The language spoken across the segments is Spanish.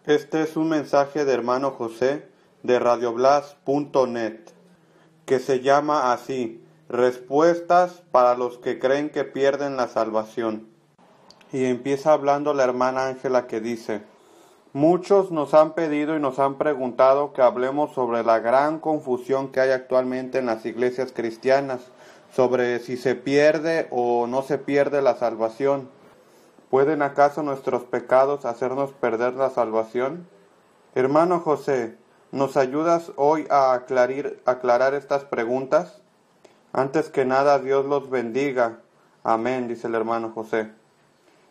Este es un mensaje de hermano José de radioblas.net que se llama así: Respuestas para los que creen que pierden la salvación. Y empieza hablando la hermana Ángela, que dice: muchos nos han pedido y nos han preguntado que hablemos sobre la gran confusión que hay actualmente en las iglesias cristianas, sobre si se pierde o no se pierde la salvación. ¿Pueden acaso nuestros pecados hacernos perder la salvación? Hermano José, ¿nos ayudas hoy a aclarar estas preguntas? Antes que nada, Dios los bendiga. Amén, dice el hermano José.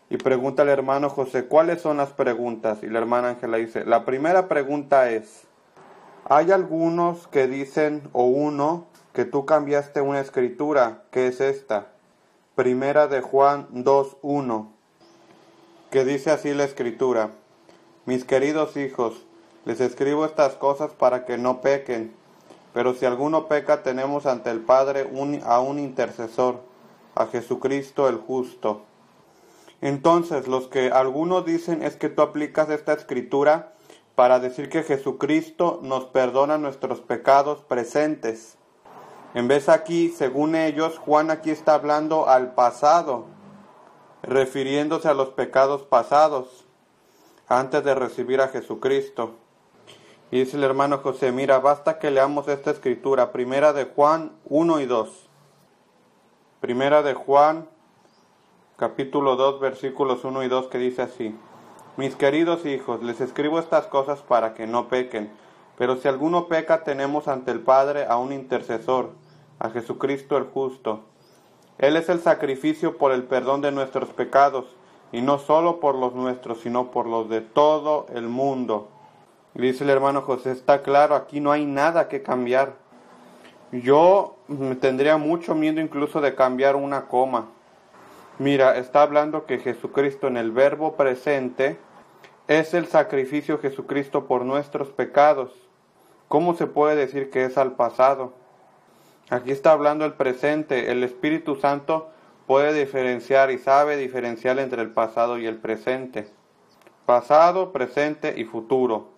Y pregunta el hermano José: ¿cuáles son las preguntas? Y la hermana Ángela dice: la primera pregunta es: hay algunos que dicen, o uno, que tú cambiaste una escritura. ¿Qué es esta? Primera de Juan 2:1, que dice así la escritura: mis queridos hijos, les escribo estas cosas para que no pequen. Pero si alguno peca, tenemos ante el Padre a un intercesor, a Jesucristo el justo. Entonces, los que algunos dicen es que tú aplicas esta escritura para decir que Jesucristo nos perdona nuestros pecados presentes. En vez aquí, según ellos, Juan aquí está hablando al pasado, refiriéndose a los pecados pasados, antes de recibir a Jesucristo. Y dice el hermano José: mira, basta que leamos esta escritura, Primera de Juan 1 y 2. Primera de Juan, capítulo 2, versículos 1 y 2, que dice así: mis queridos hijos, les escribo estas cosas para que no pequen. Pero si alguno peca, tenemos ante el Padre a un intercesor, a Jesucristo el justo. Él es el sacrificio por el perdón de nuestros pecados, y no solo por los nuestros, sino por los de todo el mundo. Y dice el hermano José: está claro, aquí no hay nada que cambiar. Yo tendría mucho miedo incluso de cambiar una coma. Mira, está hablando que Jesucristo en el verbo presente es el sacrificio Jesucristo por nuestros pecados. ¿Cómo se puede decir que es al pasado? Aquí está hablando el presente. El Espíritu Santo puede diferenciar y sabe diferenciar entre el pasado y el presente. Pasado, presente y futuro.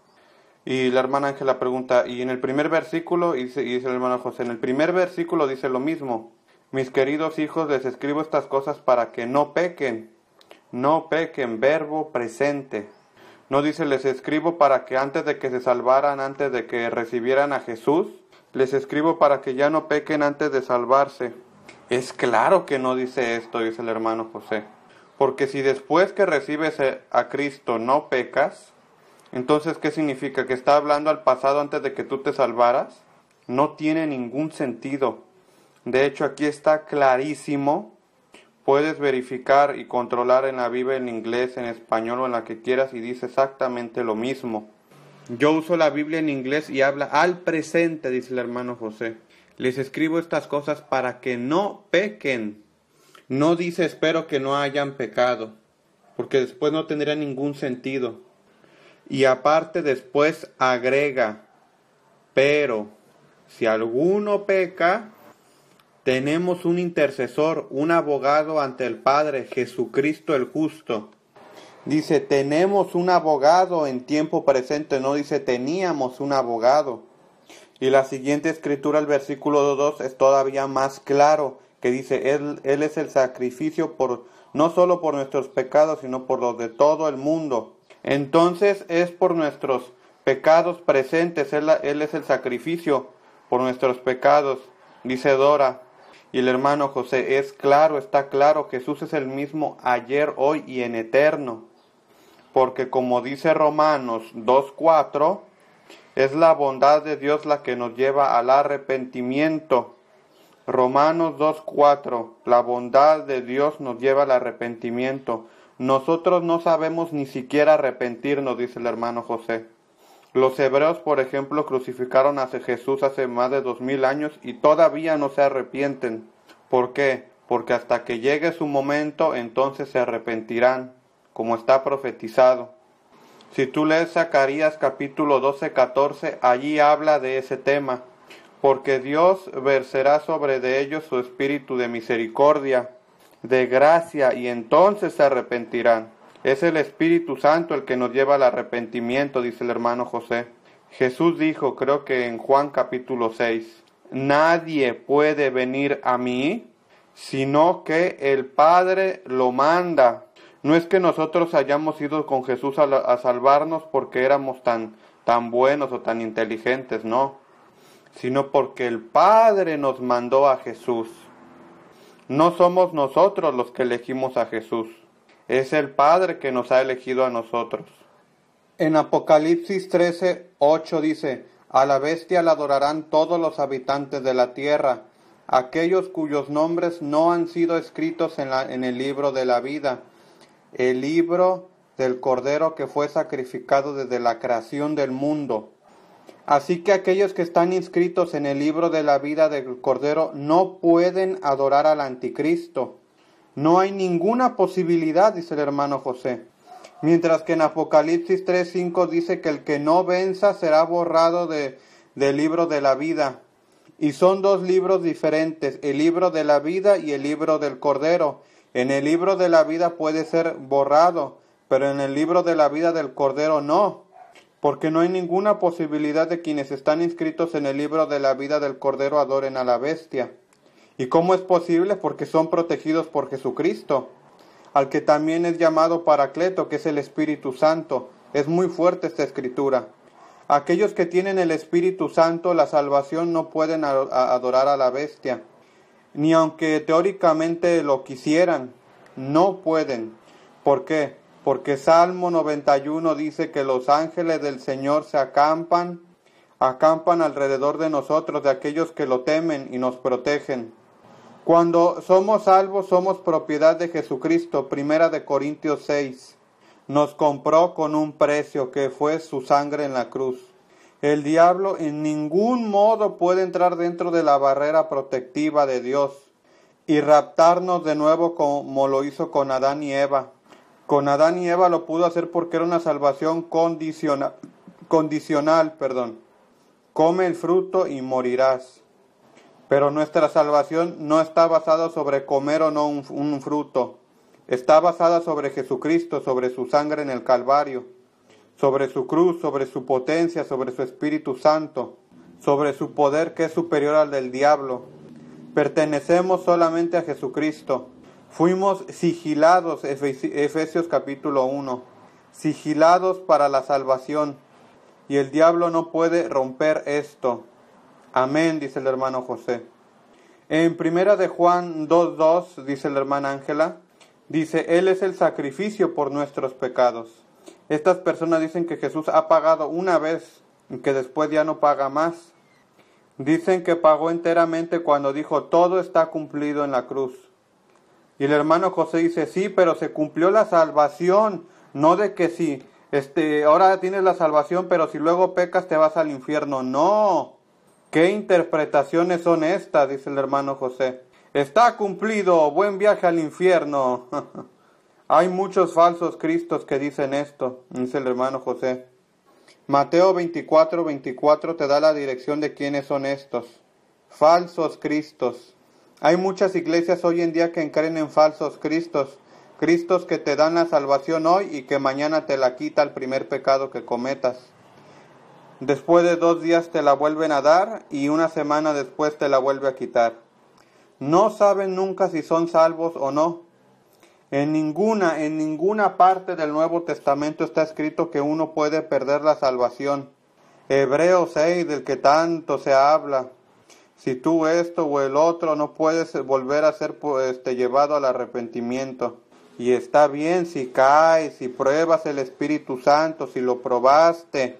Y la hermana Ángela pregunta: y en el primer versículo, y dice el hermano José, en el primer versículo dice lo mismo: mis queridos hijos, les escribo estas cosas para que no pequen. No pequen, verbo presente. No dice les escribo para que antes de que se salvaran, antes de que recibieran a Jesús, les escribo para que ya no pequen antes de salvarse. Es claro que no dice esto, dice el hermano José. Porque si después que recibes a Cristo no pecas, entonces ¿qué significa? ¿Que está hablando al pasado antes de que tú te salvaras? No tiene ningún sentido. De hecho, aquí está clarísimo. Puedes verificar y controlar en la Biblia, en inglés, en español o en la que quieras, y dice exactamente lo mismo. Yo uso la Biblia en inglés y habla al presente, dice el hermano José. Les escribo estas cosas para que no pequen. No dice espero que no hayan pecado, porque después no tendría ningún sentido. Y aparte después agrega: pero si alguno peca, tenemos un intercesor, un abogado ante el Padre, Jesucristo el justo. Dice tenemos un abogado en tiempo presente, no dice teníamos un abogado. Y la siguiente escritura, el versículo 2, es todavía más claro, que dice Él es el sacrificio no solo por nuestros pecados, sino por los de todo el mundo. Entonces es por nuestros pecados presentes, Él es el sacrificio por nuestros pecados, dice Dora. Y el hermano José: es claro, está claro, Jesús es el mismo ayer, hoy y en eterno. Porque como dice Romanos 2:4, es la bondad de Dios la que nos lleva al arrepentimiento. Romanos 2:4, la bondad de Dios nos lleva al arrepentimiento. Nosotros no sabemos ni siquiera arrepentirnos, dice el hermano José. Los hebreos, por ejemplo, crucificaron a Jesús hace más de 2000 años y todavía no se arrepienten. ¿Por qué? Porque hasta que llegue su momento, entonces se arrepentirán, como está profetizado. Si tú lees Zacarías capítulo 12-14, allí habla de ese tema. Porque Dios verserá sobre de ellos su espíritu de misericordia, de gracia, y entonces se arrepentirán. Es el Espíritu Santo el que nos lleva al arrepentimiento, dice el hermano José. Jesús dijo, creo que en Juan capítulo 6, nadie puede venir a mí, sino que el Padre lo manda. No es que nosotros hayamos ido con Jesús a salvarnos porque éramos tan buenos o tan inteligentes, no, sino porque el Padre nos mandó a Jesús. No somos nosotros los que elegimos a Jesús, es el Padre que nos ha elegido a nosotros. En Apocalipsis 13:8 dice, a la bestia la adorarán todos los habitantes de la tierra, aquellos cuyos nombres no han sido escritos en el libro de la vida, el libro del Cordero que fue sacrificado desde la creación del mundo. Así que aquellos que están inscritos en el libro de la vida del Cordero no pueden adorar al anticristo. No hay ninguna posibilidad, dice el hermano José. Mientras que en Apocalipsis 3:5 dice que el que no venza será borrado del libro de la vida. Y son dos libros diferentes, el libro de la vida y el libro del Cordero. En el libro de la vida puede ser borrado, pero en el libro de la vida del Cordero no, porque no hay ninguna posibilidad de quienes están inscritos en el libro de la vida del Cordero adoren a la bestia. ¿Y cómo es posible? Porque son protegidos por Jesucristo, al que también es llamado Paracleto, que es el Espíritu Santo. Es muy fuerte esta escritura. Aquellos que tienen el Espíritu Santo, la salvación, no pueden adorar a la bestia. Ni aunque teóricamente lo quisieran, no pueden. ¿Por qué? Porque Salmo 91 dice que los ángeles del Señor se acampan alrededor de nosotros, de aquellos que lo temen y nos protegen. Cuando somos salvos, somos propiedad de Jesucristo. 1 Corintios 6. Nos compró con un precio que fue su sangre en la cruz. El diablo en ningún modo puede entrar dentro de la barrera protectiva de Dios y raptarnos de nuevo como lo hizo con Adán y Eva. Con Adán y Eva lo pudo hacer porque era una salvación condicional. Come el fruto y morirás. Pero nuestra salvación no está basada sobre comer o no un fruto. Está basada sobre Jesucristo, sobre su sangre en el Calvario, sobre su cruz, sobre su potencia, sobre su Espíritu Santo, sobre su poder que es superior al del diablo. Pertenecemos solamente a Jesucristo. Fuimos sigilados, Efesios capítulo 1, sigilados para la salvación. Y el diablo no puede romper esto. Amén, dice el hermano José. En 1 de Juan 2:2, dice la hermana Ángela, dice, Él es el sacrificio por nuestros pecados. Estas personas dicen que Jesús ha pagado una vez y que después ya no paga más. Dicen que pagó enteramente cuando dijo, todo está cumplido en la cruz. Y el hermano José dice, sí, pero se cumplió la salvación, no de que sí, ahora tienes la salvación, pero si luego pecas te vas al infierno. No. ¿Qué interpretaciones son estas? Dice el hermano José. Está cumplido, buen viaje al infierno. Hay muchos falsos cristos que dicen esto, dice el hermano José. Mateo 24:24 te da la dirección de quiénes son estos. Falsos cristos. Hay muchas iglesias hoy en día que creen en falsos cristos. Cristos que te dan la salvación hoy y que mañana te la quita el primer pecado que cometas. Después de 2 días te la vuelven a dar y una semana después te la vuelve a quitar. No saben nunca si son salvos o no. En ninguna parte del Nuevo Testamento está escrito que uno puede perder la salvación. Hebreos 6, del que tanto se habla. Si tú esto o el otro, no puedes volver a ser llevado al arrepentimiento. Y está bien si caes, si pruebas el Espíritu Santo, si lo probaste.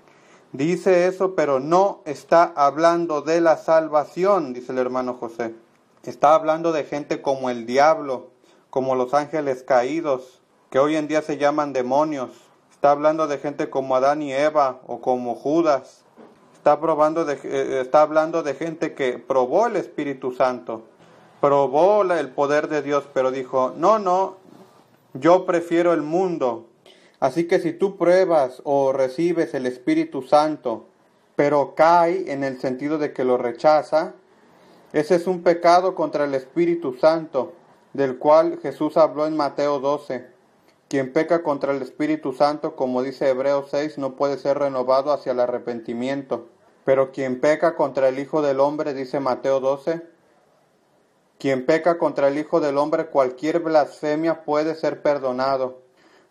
Dice eso, pero no está hablando de la salvación, dice el hermano José. Está hablando de gente como el diablo, como los ángeles caídos, que hoy en día se llaman demonios. Está hablando de gente como Adán y Eva, o como Judas. Está hablando de gente que probó el Espíritu Santo, probó el poder de Dios, pero dijo, no, yo prefiero el mundo. Así que si tú pruebas o recibes el Espíritu Santo, pero cae en el sentido de que lo rechaza, ese es un pecado contra el Espíritu Santo, del cual Jesús habló en Mateo 12. Quien peca contra el Espíritu Santo, como dice Hebreos 6, no puede ser renovado hacia el arrepentimiento. Pero quien peca contra el Hijo del Hombre, dice Mateo 12, quien peca contra el Hijo del Hombre, cualquier blasfemia puede ser perdonado.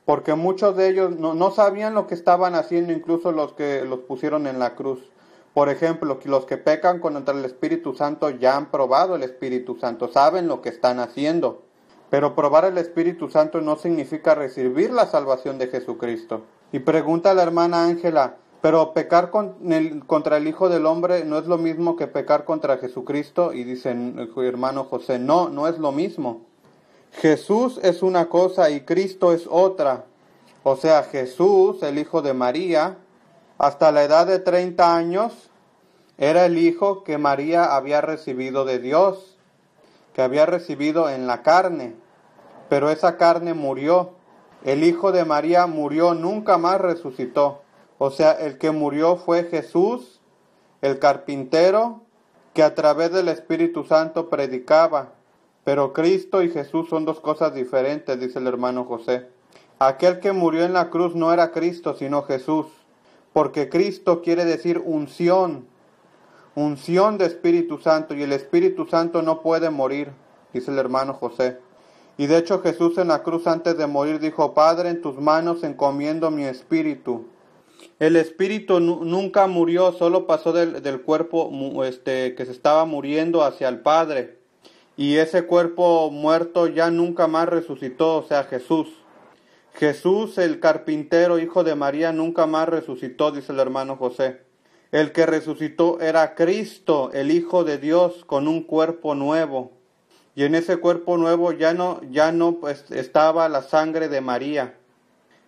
Porque muchos de ellos no sabían lo que estaban haciendo, incluso los que los pusieron en la cruz. Por ejemplo, los que pecan contra el Espíritu Santo ya han probado el Espíritu Santo, saben lo que están haciendo. Pero probar el Espíritu Santo no significa recibir la salvación de Jesucristo. Y pregunta a la hermana Ángela, pero pecar contra el Hijo del Hombre no es lo mismo que pecar contra Jesucristo. Y dice el hermano José, no es lo mismo. Jesús es una cosa y Cristo es otra. O sea, Jesús, el Hijo de María, hasta la edad de 30 años, era el Hijo que María había recibido de Dios, que había recibido en la carne. Pero esa carne murió. El Hijo de María murió, nunca más resucitó. O sea, el que murió fue Jesús, el carpintero, que a través del Espíritu Santo predicaba. Pero Cristo y Jesús son dos cosas diferentes, dice el hermano José. Aquel que murió en la cruz no era Cristo, sino Jesús. Porque Cristo quiere decir unción de Espíritu Santo, y el Espíritu Santo no puede morir, dice el hermano José. Y de hecho Jesús en la cruz antes de morir dijo, Padre, en tus manos encomiendo mi espíritu. El espíritu nunca murió, solo pasó del cuerpo que se estaba muriendo hacia el Padre. Y ese cuerpo muerto ya nunca más resucitó, o sea, Jesús. Jesús, el carpintero, Hijo de María, nunca más resucitó, dice el hermano José. El que resucitó era Cristo, el Hijo de Dios, con un cuerpo nuevo. Y en ese cuerpo nuevo ya no estaba la sangre de María,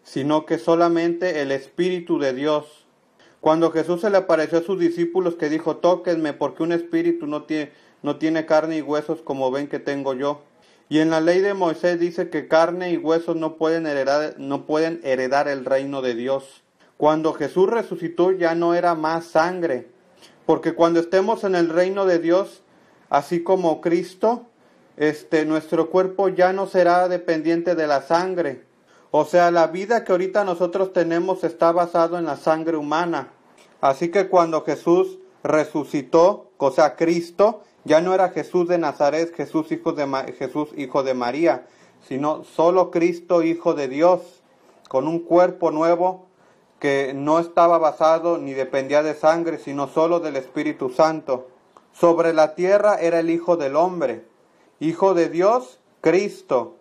sino que solamente el Espíritu de Dios. Cuando Jesús se le apareció a sus discípulos que dijo, tóquenme, porque un espíritu no tiene carne y huesos como ven que tengo yo. Y en la ley de Moisés dice que carne y huesos no pueden heredar el reino de Dios. Cuando Jesús resucitó ya no era más sangre, porque cuando estemos en el reino de Dios, así como Cristo, nuestro cuerpo ya no será dependiente de la sangre. O sea, la vida que ahorita nosotros tenemos está basado en la sangre humana. Así que cuando Jesús resucitó, o sea, Cristo, ya no era Jesús de Nazaret, Jesús hijo de María, sino solo Cristo, Hijo de Dios, con un cuerpo nuevo que no estaba basado ni dependía de sangre, sino solo del Espíritu Santo. Sobre la tierra era el Hijo del Hombre. Hijo de Dios, Cristo.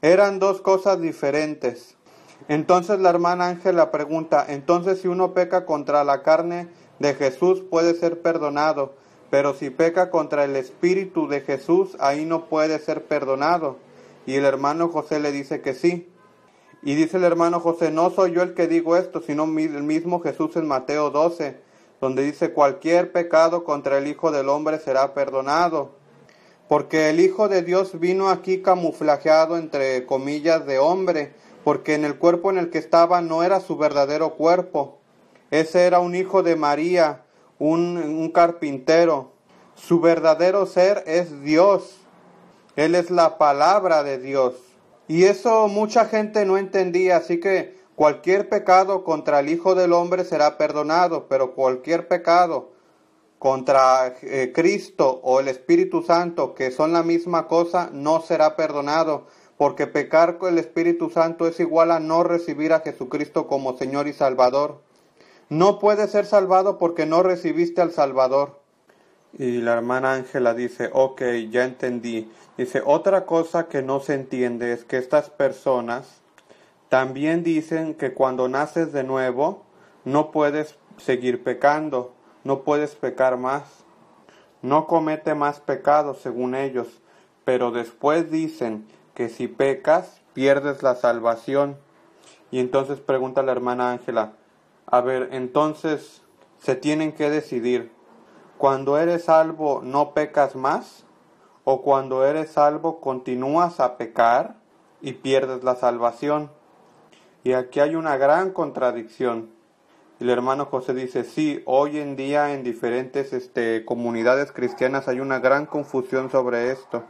Eran dos cosas diferentes. Entonces la hermana Ángela pregunta, entonces si uno peca contra la carne de Jesús puede ser perdonado, pero si peca contra el Espíritu de Jesús, ahí no puede ser perdonado. Y el hermano José le dice que sí. Y dice el hermano José, no soy yo el que digo esto, sino el mismo Jesús en Mateo 12, donde dice, cualquier pecado contra el Hijo del Hombre será perdonado. Porque el Hijo de Dios vino aquí camuflajeado entre comillas de hombre, porque en el cuerpo en el que estaba no era su verdadero cuerpo. Ese era un hijo de María, un carpintero. Su verdadero ser es Dios. Él es la palabra de Dios. Y eso mucha gente no entendía, así que cualquier pecado contra el Hijo del Hombre será perdonado, pero cualquier pecado contra Cristo o el Espíritu Santo, que son la misma cosa, no será perdonado, porque pecar con el Espíritu Santo es igual a no recibir a Jesucristo como Señor y Salvador. No puedes ser salvado porque no recibiste al Salvador. Y la hermana Ángela dice, ok, ya entendí. Dice, otra cosa que no se entiende es que estas personas también dicen que cuando naces de nuevo no puedes seguir pecando. No puedes pecar más, no comete más pecados según ellos, pero después dicen que si pecas pierdes la salvación. Y entonces pregunta la hermana Ángela, a ver, entonces se tienen que decidir, ¿cuando eres salvo no pecas más? ¿O cuando eres salvo continúas a pecar y pierdes la salvación? Y aquí hay una gran contradicción. El hermano José dice, sí, hoy en día en diferentes comunidades cristianas hay una gran confusión sobre esto.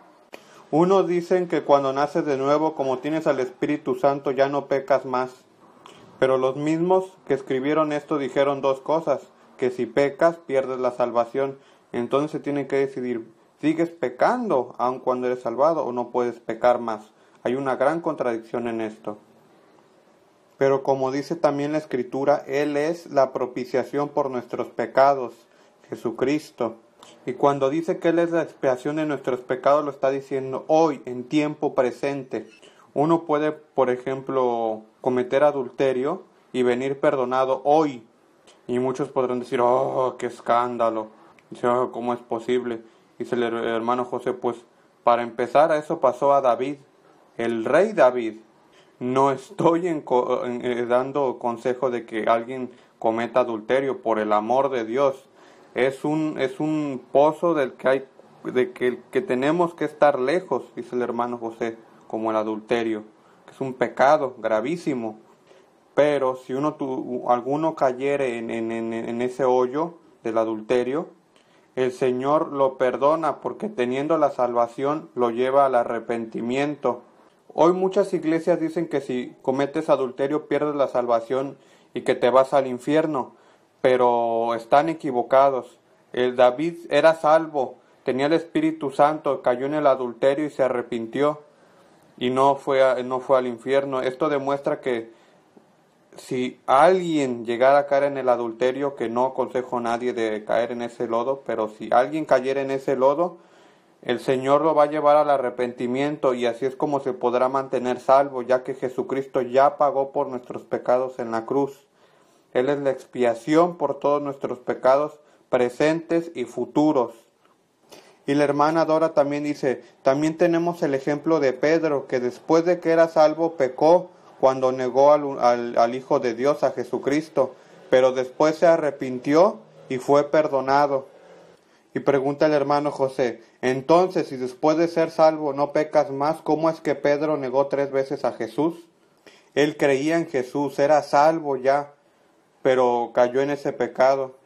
Unos dicen que cuando naces de nuevo, como tienes al Espíritu Santo, ya no pecas más. Pero los mismos que escribieron esto dijeron dos cosas, que si pecas, pierdes la salvación. Entonces se tiene que decidir, ¿sigues pecando aun cuando eres salvado o no puedes pecar más? Hay una gran contradicción en esto. Pero como dice también la Escritura, Él es la propiciación por nuestros pecados, Jesucristo. Y cuando dice que Él es la expiación de nuestros pecados, lo está diciendo hoy, en tiempo presente. Uno puede, por ejemplo, cometer adulterio y venir perdonado hoy. Y muchos podrán decir, oh, qué escándalo. Dice, oh, ¿cómo es posible? Dice el hermano José, pues para empezar, a eso pasó a David, el rey David. No estoy dando consejo de que alguien cometa adulterio, por el amor de Dios. Es un pozo del que tenemos que estar lejos, dice el hermano José, como el adulterio, que es un pecado gravísimo. Pero si alguno cayere en ese hoyo del adulterio, el Señor lo perdona, porque teniendo la salvación lo lleva al arrepentimiento. Hoy muchas iglesias dicen que si cometes adulterio pierdes la salvación y que te vas al infierno, pero están equivocados. David era salvo, tenía el Espíritu Santo, cayó en el adulterio y se arrepintió y no fue al infierno. Esto demuestra que si alguien llegara a caer en el adulterio, que no aconsejo a nadie de caer en ese lodo, pero si alguien cayera en ese lodo, el Señor lo va a llevar al arrepentimiento y así es como se podrá mantener salvo, ya que Jesucristo ya pagó por nuestros pecados en la cruz. Él es la expiación por todos nuestros pecados presentes y futuros. Y la hermana Dora también dice, también tenemos el ejemplo de Pedro, que después de que era salvo pecó cuando negó al Hijo de Dios, a Jesucristo, pero después se arrepintió y fue perdonado. Y pregunta el hermano José, entonces, si después de ser salvo no pecas más, ¿cómo es que Pedro negó 3 veces a Jesús? Él creía en Jesús, era salvo ya, pero cayó en ese pecado.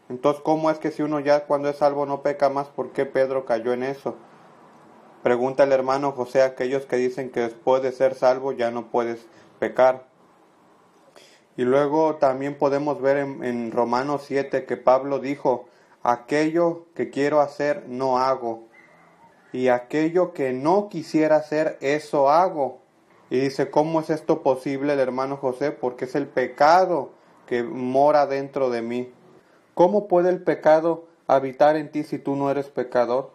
Entonces, ¿cómo es que si uno ya cuando es salvo no peca más, por qué Pedro cayó en eso? Pregunta el hermano José a aquellos que dicen que después de ser salvo ya no puedes pecar. Y luego también podemos ver en Romanos 7 que Pablo dijo, aquello que quiero hacer no hago, y aquello que no quisiera hacer, eso hago. Y dice, ¿cómo es esto posible, el hermano José? Porque es el pecado que mora dentro de mí. ¿Cómo puede el pecado habitar en ti si tú no eres pecador?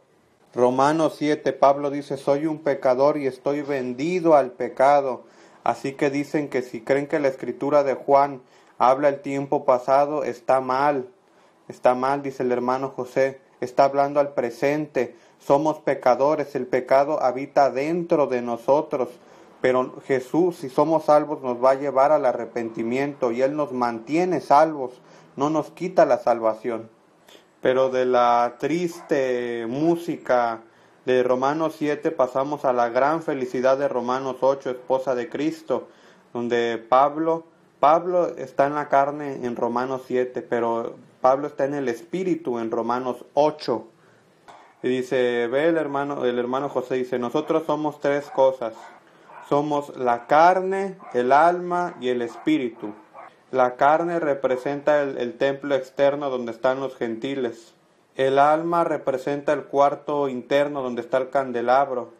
Romanos 7, Pablo dice, soy un pecador y estoy vendido al pecado. Así que dicen que si creen que la escritura de Juan habla el tiempo pasado, está mal. Está mal, dice el hermano José, está hablando al presente. Somos pecadores, el pecado habita dentro de nosotros. Pero Jesús, si somos salvos, nos va a llevar al arrepentimiento y Él nos mantiene salvos, no nos quita la salvación. Pero de la triste música de Romanos 7 pasamos a la gran felicidad de Romanos 8, esposa de Cristo, donde Pablo está en la carne en Romanos 7, pero Pablo está en el espíritu en Romanos 8. Y dice, ve el hermano José dice, nosotros somos 3 cosas. Somos la carne, el alma y el espíritu. La carne representa el templo externo donde están los gentiles. El alma representa el cuarto interno donde está el candelabro.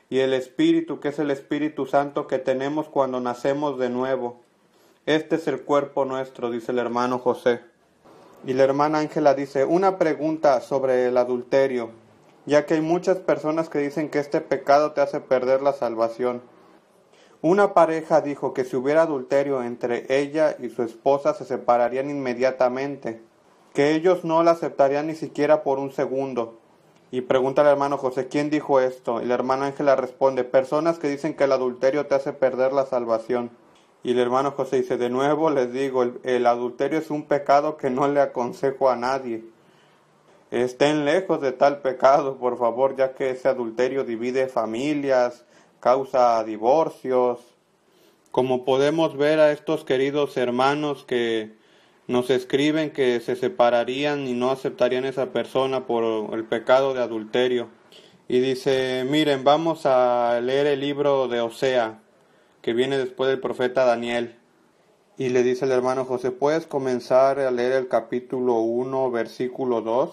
Y el espíritu, que es el Espíritu Santo que tenemos cuando nacemos de nuevo. Este es el cuerpo nuestro, dice el hermano José. Y la hermana Ángela dice, una pregunta sobre el adulterio, ya que hay muchas personas que dicen que este pecado te hace perder la salvación. Una pareja dijo que si hubiera adulterio entre ella y su esposa se separarían inmediatamente, que ellos no la aceptarían ni siquiera por un segundo. Y pregunta al hermano José, ¿quién dijo esto? Y la hermana Ángela responde, personas que dicen que el adulterio te hace perder la salvación. Y el hermano José dice, de nuevo les digo, el adulterio es un pecado que no le aconsejo a nadie. Estén lejos de tal pecado, por favor, ya que ese adulterio divide familias, causa divorcios. Como podemos ver a estos queridos hermanos que nos escriben que se separarían y no aceptarían a esa persona por el pecado de adulterio. Y dice, miren, vamos a leer el libro de Osea, que viene después del profeta Daniel. Y le dice el hermano José, ¿puedes comenzar a leer el capítulo 1, versículo 2?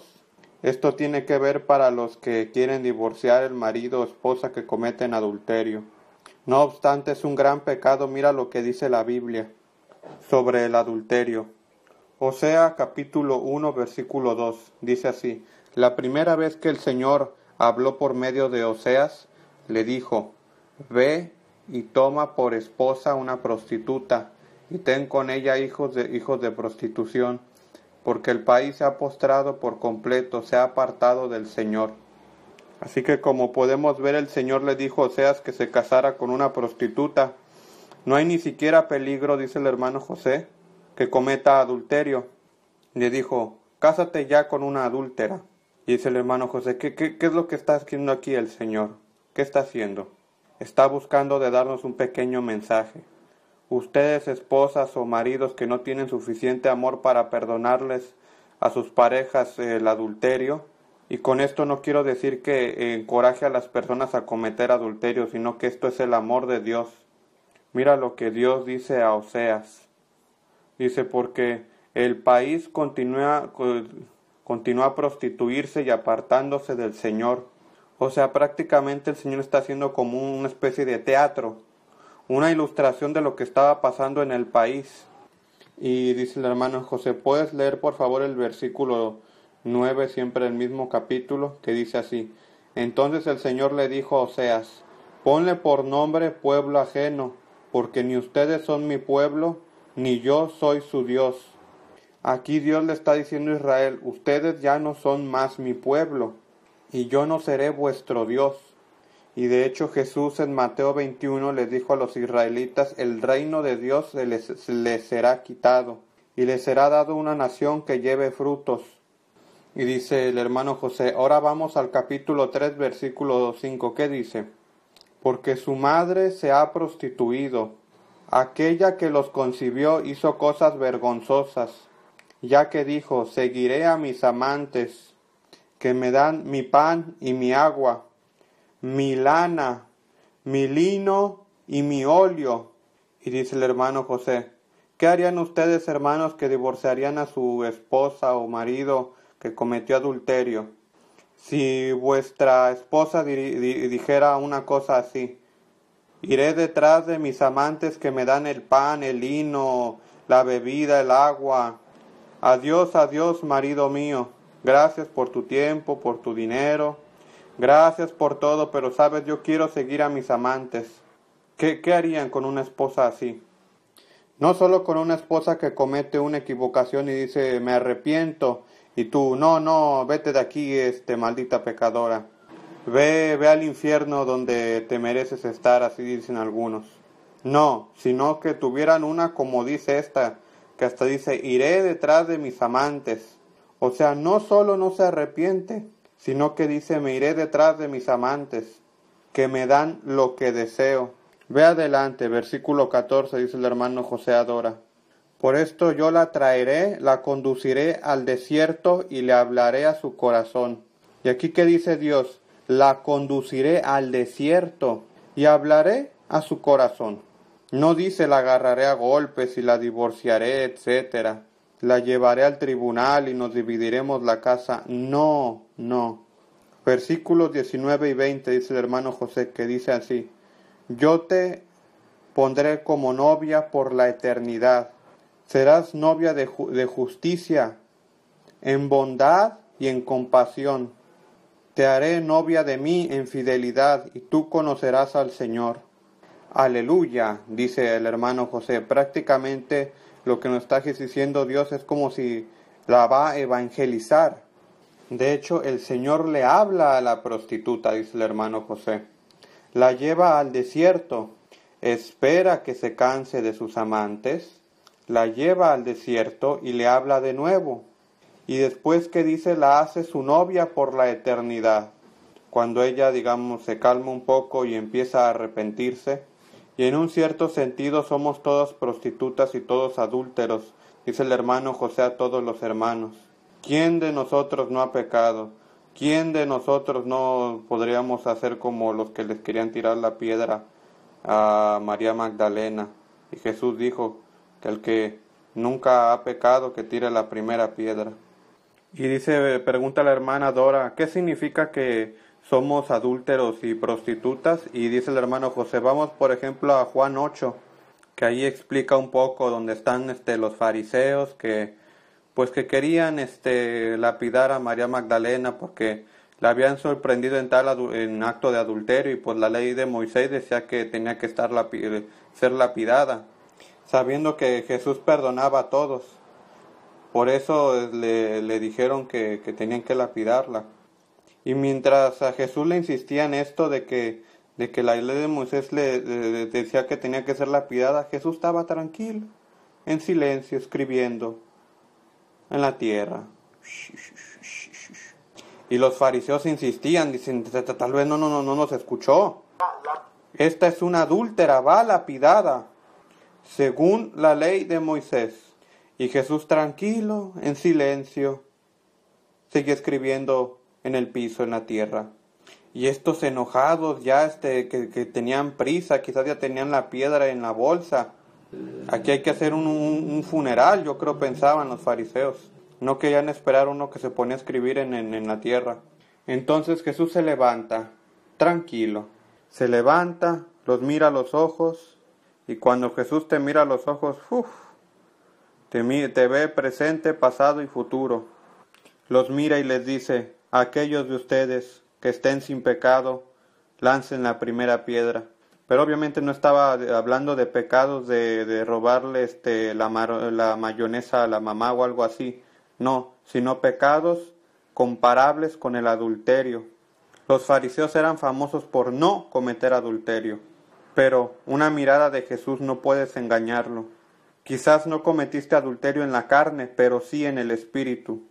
Esto tiene que ver para los que quieren divorciar el marido o esposa que cometen adulterio. No obstante, es un gran pecado. Mira lo que dice la Biblia sobre el adulterio. Osea capítulo 1, versículo 2, dice así, la primera vez que el Señor habló por medio de Oseas, le dijo, ve y toma por esposa una prostituta, y ten con ella hijos de prostitución, porque el país se ha postrado por completo, se ha apartado del Señor. Así que como podemos ver, el Señor le dijo a Oseas que se casara con una prostituta. No hay ni siquiera peligro, dice el hermano José, que cometa adulterio. Le dijo, cásate ya con una adúltera. Y dice el hermano José, ¿qué es lo que está haciendo aquí el Señor? ¿Qué está haciendo? Está buscando de darnos un pequeño mensaje. Ustedes, esposas o maridos que no tienen suficiente amor para perdonarles a sus parejas el adulterio, y con esto no quiero decir que encoraje a las personas a cometer adulterio, sino que esto es el amor de Dios. Mira lo que Dios dice a Oseas. Dice, porque el país continúa a prostituirse y apartándose del Señor. O sea, prácticamente el Señor está haciendo como una especie de teatro, una ilustración de lo que estaba pasando en el país. Y dice el hermano José, ¿puedes leer por favor el versículo 9, siempre el mismo capítulo, que dice así? Entonces el Señor le dijo a Oseas, ponle por nombre pueblo ajeno, porque ni ustedes son mi pueblo, ni yo soy su Dios. Aquí Dios le está diciendo a Israel, ustedes ya no son más mi pueblo, y yo no seré vuestro Dios. Y de hecho Jesús en Mateo 21 les dijo a los israelitas, el reino de Dios les será quitado, y les será dado una nación que lleve frutos. Y dice el hermano José, ahora vamos al capítulo 3, versículo 5, ¿qué dice? Porque su madre se ha prostituido, aquella que los concibió hizo cosas vergonzosas, ya que dijo, seguiré a mis amantes, que me dan mi pan y mi agua, mi lana, mi lino y mi óleo. Y dice el hermano José, ¿qué harían ustedes, hermanos, que divorciarían a su esposa o marido que cometió adulterio? Si vuestra esposa dijera una cosa así, iré detrás de mis amantes que me dan el pan, el lino, la bebida, el agua. Adiós, adiós, marido mío. Gracias por tu tiempo, por tu dinero. Gracias por todo, pero sabes, yo quiero seguir a mis amantes. ¿Qué harían con una esposa así? No solo con una esposa que comete una equivocación y dice, me arrepiento, y tú, no, vete de aquí, maldita pecadora. Ve al infierno donde te mereces estar, así dicen algunos. No, sino que tuvieran una como dice esta, que hasta dice, iré detrás de mis amantes. O sea, no solo no se arrepiente, sino que dice, me iré detrás de mis amantes, que me dan lo que deseo. Ve adelante, versículo 14, dice el hermano José Adora. Por esto yo la traeré, la conduciré al desierto y le hablaré a su corazón. Y aquí ¿qué dice Dios? La conduciré al desierto y hablaré a su corazón. No dice la agarraré a golpes y la divorciaré, etcétera. La llevaré al tribunal y nos dividiremos la casa. No. Versículos 19 y 20 dice el hermano José, que dice así. Yo te pondré como novia por la eternidad. Serás novia de justicia, en bondad y en compasión. Te haré novia de mí en fidelidad, y tú conocerás al Señor. Aleluya, dice el hermano José. Prácticamente lo que nos está diciendo Dios es como si la va a evangelizar. De hecho, el Señor le habla a la prostituta, dice el hermano José. La lleva al desierto, espera que se canse de sus amantes, la lleva al desierto y le habla de nuevo. Y después que dice, la hace su novia por la eternidad. Cuando ella, se calma un poco y empieza a arrepentirse. Y en un cierto sentido somos todos prostitutas y todos adúlteros, dice el hermano José a todos los hermanos. ¿Quién de nosotros no ha pecado? ¿quién de nosotros no podríamos hacer como los que les querían tirar la piedra a María Magdalena? Y Jesús dijo que el que nunca ha pecado, que tire la primera piedra. Y pregunta la hermana Dora, ¿qué significa que somos adúlteros y prostitutas? Y dice el hermano José, vamos por ejemplo a Juan 8, que ahí explica un poco donde están los fariseos que querían lapidar a María Magdalena porque la habían sorprendido en acto de adulterio, y pues la ley de Moisés decía que tenía que ser lapidada, sabiendo que Jesús perdonaba a todos. Por eso le dijeron que tenían que lapidarla. Y mientras a Jesús le insistía en esto de que la ley de Moisés le decía que tenía que ser lapidada, Jesús estaba tranquilo, en silencio, escribiendo en la tierra. Y los fariseos insistían, dicen, tal vez no nos escuchó. Esta es una adúltera, va lapidada, según la ley de Moisés. Y Jesús tranquilo, en silencio, sigue escribiendo en el piso, en la tierra. Y estos enojados ya que tenían prisa, quizás ya tenían la piedra en la bolsa. Aquí hay que hacer un funeral, yo creo, pensaban los fariseos. No querían esperar uno que se ponía a escribir en la tierra. Entonces Jesús se levanta, tranquilo. Se levanta, los mira a los ojos, y cuando Jesús te mira a los ojos, te ve presente, pasado y futuro. Los mira y les dice, a aquellos de ustedes que estén sin pecado, lancen la primera piedra. Pero obviamente no estaba hablando de pecados de robarle la mayonesa a la mamá o algo así. No, sino pecados comparables con el adulterio. Los fariseos eran famosos por no cometer adulterio, pero una mirada de Jesús no puedes engañarlo. Quizás no cometiste adulterio en la carne, pero sí en el espíritu.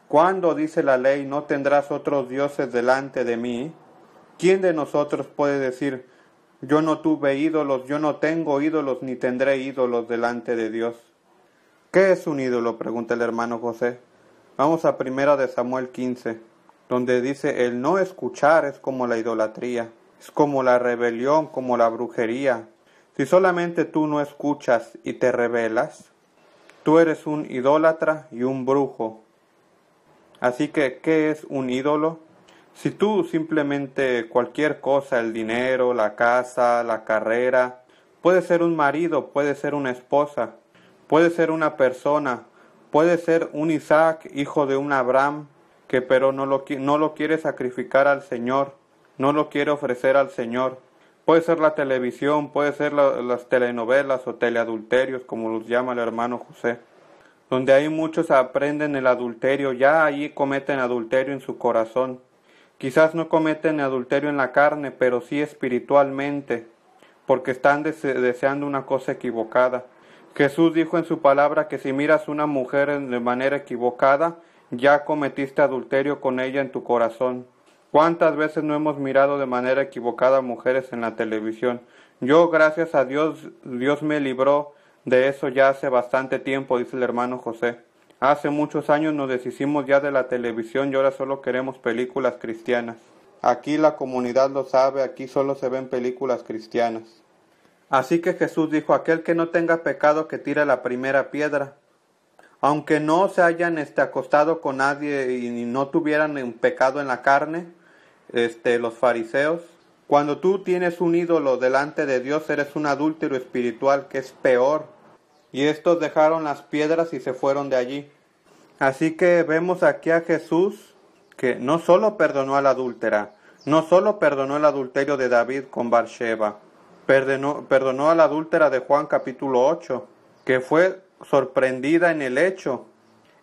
¿Cuándo dice la ley, no tendrás otros dioses delante de mí? ¿Quién de nosotros puede decir, yo no tuve ídolos, yo no tengo ídolos, ni tendré ídolos delante de Dios? ¿Qué es un ídolo?, pregunta el hermano José. Vamos a 1 de Samuel 15, donde dice, el no escuchar es como la idolatría, es como la rebelión, como la brujería. Si solamente tú no escuchas y te rebelas, tú eres un idólatra y un brujo. Así que, ¿qué es un ídolo? Si tú simplemente cualquier cosa, el dinero, la casa, la carrera, puede ser un marido, puede ser una esposa, puede ser una persona, puede ser un Isaac, hijo de un Abraham, pero no lo quiere sacrificar al Señor, no lo quiere ofrecer al Señor. Puede ser la televisión, puede ser las telenovelas o teleadulterios, como los llama el hermano José, donde ahí muchos aprenden el adulterio, ya ahí cometen adulterio en su corazón. Quizás no cometen adulterio en la carne, pero sí espiritualmente, porque están deseando una cosa equivocada. Jesús dijo en su palabra que si miras a una mujer de manera equivocada, ya cometiste adulterio con ella en tu corazón. ¿Cuántas veces no hemos mirado de manera equivocada a mujeres en la televisión? Yo, gracias a Dios, Dios me libró de eso ya hace bastante tiempo, dice el hermano José. Hace muchos años nos deshicimos ya de la televisión y ahora solo queremos películas cristianas. Aquí la comunidad lo sabe, aquí solo se ven películas cristianas. Así que Jesús dijo, aquel que no tenga pecado que tire la primera piedra. Aunque no se hayan acostado con nadie y no tuvieran un pecado en la carne, los fariseos, cuando tú tienes un ídolo delante de Dios, eres un adúltero espiritual, que es peor. Y estos dejaron las piedras y se fueron de allí. Así que vemos aquí a Jesús, que no solo perdonó a la adúltera, no solo perdonó el adulterio de David con Bathsheba, perdonó a la adúltera de Juan capítulo 8, que fue sorprendida en el hecho,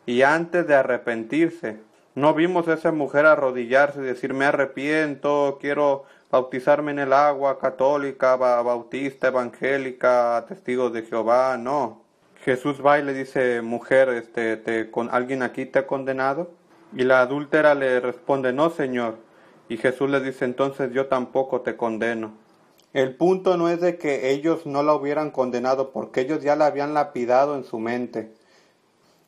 y antes de arrepentirse, no vimos a esa mujer arrodillarse y decir, me arrepiento, quiero bautizarme en el agua, católica, bautista, evangélica, testigos de Jehová. No. Jesús va y le dice, mujer, ¿alguien aquí te ha condenado? Y la adúltera le responde, no, Señor. Y Jesús le dice, entonces yo tampoco te condeno. El punto no es de que ellos no la hubieran condenado, porque ellos ya la habían lapidado en su mente.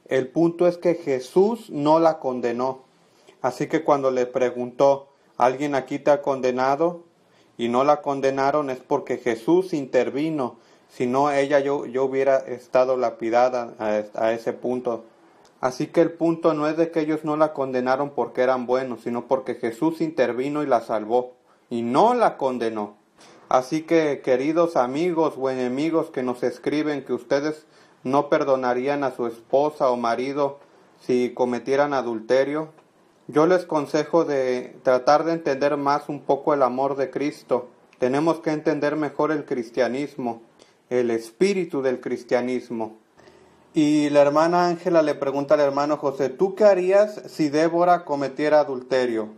El punto es que Jesús no la condenó. Así que cuando le preguntó, ¿alguien aquí te ha condenado? Y no la condenaron, es porque Jesús intervino. Si no, yo hubiera estado lapidada a ese punto. Así que el punto no es de que ellos no la condenaron porque eran buenos, sino porque Jesús intervino y la salvó, y no la condenó. Así que, queridos amigos o enemigos que nos escriben que ustedes no perdonarían a su esposa o marido si cometieran adulterio, yo les consejo de tratar de entender más un poco el amor de Cristo. Tenemos que entender mejor el cristianismo, el espíritu del cristianismo. Y la hermana Ángela le pregunta al hermano José, ¿tú qué harías si Débora cometiera adulterio?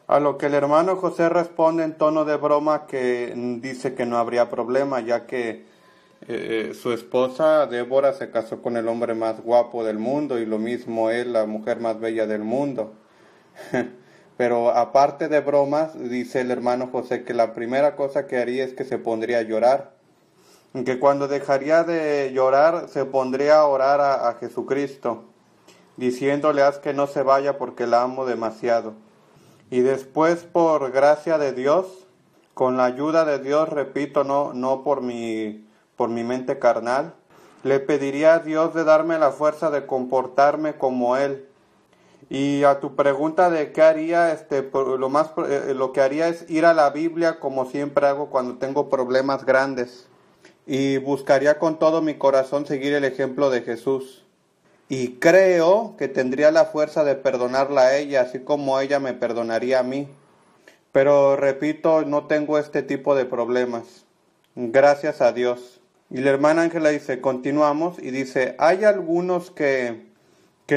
A lo que el hermano José responde en tono de broma que dice que no habría problema, ya que su esposa Débora se casó con el hombre más guapo del mundo y lo mismo él, la mujer más bella del mundo. Pero aparte de bromas, dice el hermano José que la primera cosa que haría es que se pondría a llorar. Que cuando dejaría de llorar se pondría a orar a Jesucristo, diciéndole haz que no se vaya porque la amo demasiado. Y después, por gracia de Dios, con la ayuda de Dios, repito, no por mi mente carnal, le pediría a Dios de darme la fuerza de comportarme como Él. Y a tu pregunta de qué haría, lo que haría es ir a la Biblia como siempre hago cuando tengo problemas grandes. Y buscaría con todo mi corazón seguir el ejemplo de Jesús. Y creo que tendría la fuerza de perdonarla a ella, así como ella me perdonaría a mí. Pero repito, no tengo este tipo de problemas. Gracias a Dios. Y la hermana Ángela dice, continuamos, y dice, hay algunos que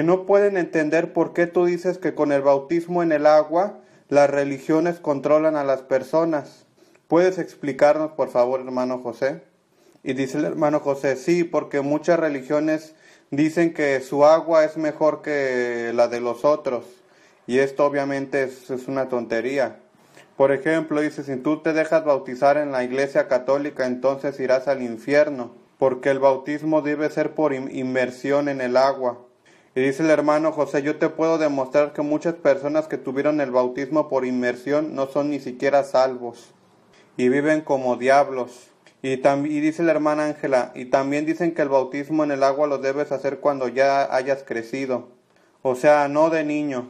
no pueden entender por qué tú dices que con el bautismo en el agua las religiones controlan a las personas. ¿Puedes explicarnos, por favor, hermano José? Y dice el hermano José, sí, porque muchas religiones dicen que su agua es mejor que la de los otros. Y esto obviamente es una tontería. Por ejemplo, dice, si tú te dejas bautizar en la iglesia católica, entonces irás al infierno, porque el bautismo debe ser por inmersión en el agua. Y dice el hermano José, yo te puedo demostrar que muchas personas que tuvieron el bautismo por inmersión no son ni siquiera salvos y viven como diablos. Y dice la hermana Ángela, y también dicen que el bautismo en el agua lo debes hacer cuando ya hayas crecido, o sea, no de niño.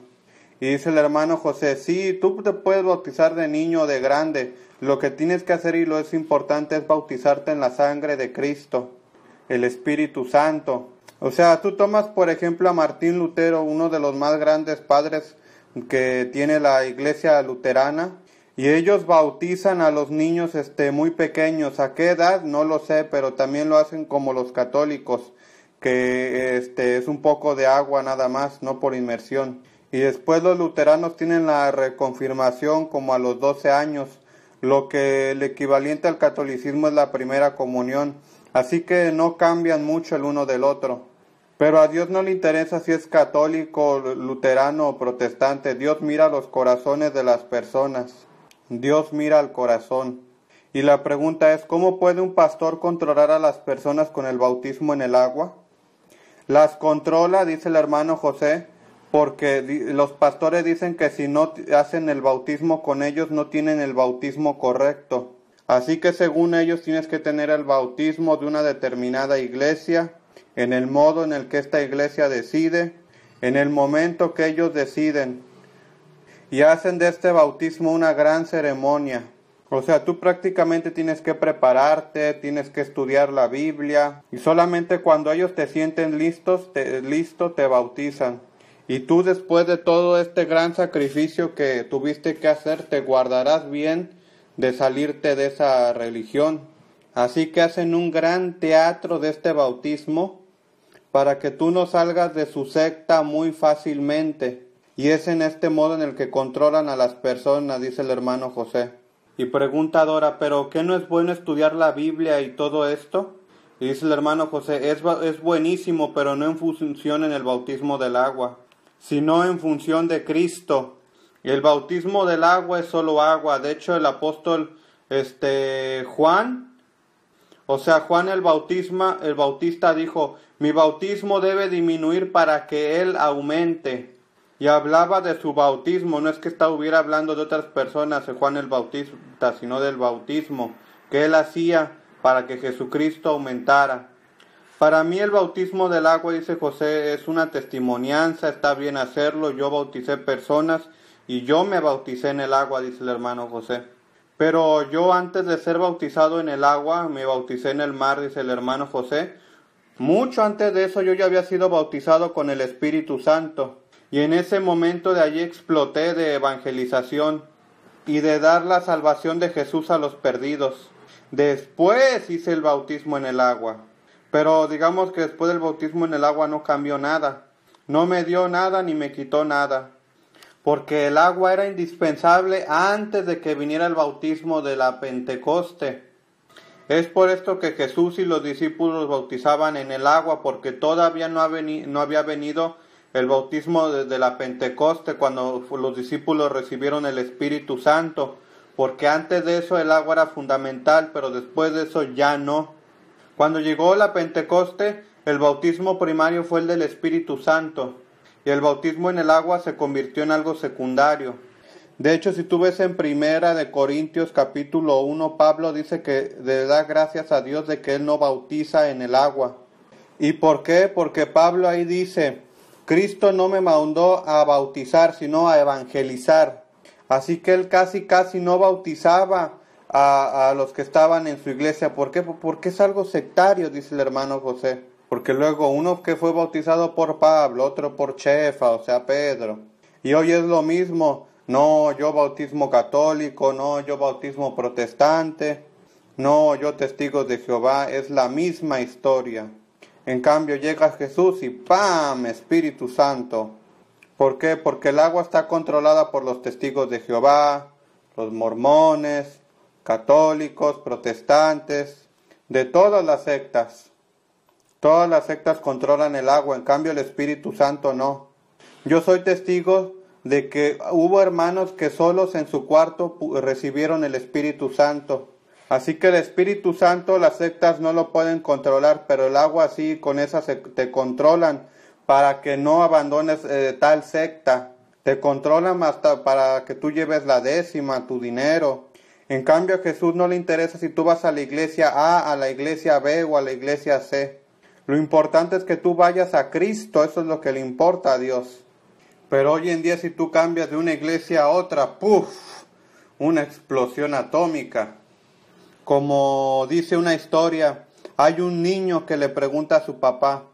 Y dice el hermano José, sí, tú te puedes bautizar de niño o de grande, lo que tienes que hacer y lo es importante es bautizarte en la sangre de Cristo, el Espíritu Santo. O sea, tú tomas por ejemplo a Martín Lutero, uno de los más grandes padres que tiene la iglesia luterana, y ellos bautizan a los niños muy pequeños. ¿A qué edad? No lo sé, pero también lo hacen como los católicos, que es un poco de agua nada más, no por inmersión. Y después los luteranos tienen la reconfirmación como a los 12 años, lo que el equivalente al catolicismo es la primera comunión. Así que no cambian mucho el uno del otro. Pero a Dios no le interesa si es católico, luterano o protestante. Dios mira los corazones de las personas. Dios mira al corazón. Y la pregunta es, ¿cómo puede un pastor controlar a las personas con el bautismo en el agua? Las controla, dice el hermano José, porque los pastores dicen que si no hacen el bautismo con ellos, no tienen el bautismo correcto. Así que según ellos tienes que tener el bautismo de una determinada iglesia, en el modo en el que esta iglesia decide, en el momento que ellos deciden. Y hacen de este bautismo una gran ceremonia. O sea, tú prácticamente tienes que prepararte, tienes que estudiar la Biblia. Y solamente cuando ellos te sienten listo, te bautizan. Y tú después de todo este gran sacrificio que tuviste que hacer, te guardarás bien de salirte de esa religión. Así que hacen un gran teatro de este bautismo para que tú no salgas de su secta muy fácilmente. Y es en este modo en el que controlan a las personas, dice el hermano José. Y pregunta Dora, ¿pero qué no es bueno estudiar la Biblia y todo esto? Y dice el hermano José, es buenísimo, pero no en función en el bautismo del agua, sino en función de Cristo. Y el bautismo del agua es solo agua. De hecho, el apóstol Juan, Juan el Bautista dijo, mi bautismo debe disminuir para que él aumente. y hablaba de su bautismo. No es que estuviera hablando de otras personas, de Juan el Bautista, sino del bautismo que él hacía para que Jesucristo aumentara. Para mí el bautismo del agua, dice José, es una testimonianza, está bien hacerlo. Yo bauticé personas y yo me bauticé en el agua, dice el hermano José. Pero yo antes de ser bautizado en el agua, me bauticé en el mar, dice el hermano José. Mucho antes de eso yo ya había sido bautizado con el Espíritu Santo. Y en ese momento de allí exploté de evangelización y de dar la salvación de Jesús a los perdidos. Después hice el bautismo en el agua. Pero digamos que después del bautismo en el agua no cambió nada. No me dio nada ni me quitó nada. Porque el agua era indispensable antes de que viniera el bautismo de la Pentecoste. Es por esto que Jesús y los discípulos bautizaban en el agua, porque todavía no había venido el bautismo de la Pentecoste, cuando los discípulos recibieron el Espíritu Santo. Porque antes de eso el agua era fundamental, pero después de eso ya no. Cuando llegó la Pentecoste, el bautismo primario fue el del Espíritu Santo. Y el bautismo en el agua se convirtió en algo secundario. De hecho, si tú ves en Primera de Corintios capítulo 1, Pablo dice que le da gracias a Dios de que él no bautiza en el agua. ¿Y por qué? Porque Pablo ahí dice, Cristo no me mandó a bautizar, sino a evangelizar. Así que él casi no bautizaba a los que estaban en su iglesia. ¿Por qué? Porque es algo sectario, dice el hermano José. Porque luego uno que fue bautizado por Pablo, otro por Chefa, o sea Pedro. Y hoy es lo mismo. No, yo bautismo católico, no, yo bautismo protestante, no, yo testigos de Jehová. Es la misma historia. En cambio llega Jesús y ¡pam! Espíritu Santo. ¿Por qué? Porque el agua está controlada por los testigos de Jehová, los mormones, católicos, protestantes, de todas las sectas. Todas las sectas controlan el agua, en cambio el Espíritu Santo no. Yo soy testigo de que hubo hermanos que solos en su cuarto recibieron el Espíritu Santo. Así que el Espíritu Santo las sectas no lo pueden controlar, pero el agua sí, con esa te controlan para que no abandones tal secta. Te controlan hasta para que tú lleves la décima, tu dinero. En cambio a Jesús no le interesa si tú vas a la iglesia A, a la iglesia B o a la iglesia C. Lo importante es que tú vayas a Cristo, eso es lo que le importa a Dios. Pero hoy en día si tú cambias de una iglesia a otra, ¡puf! Una explosión atómica. Como dice una historia, hay un niño que le pregunta a su papá,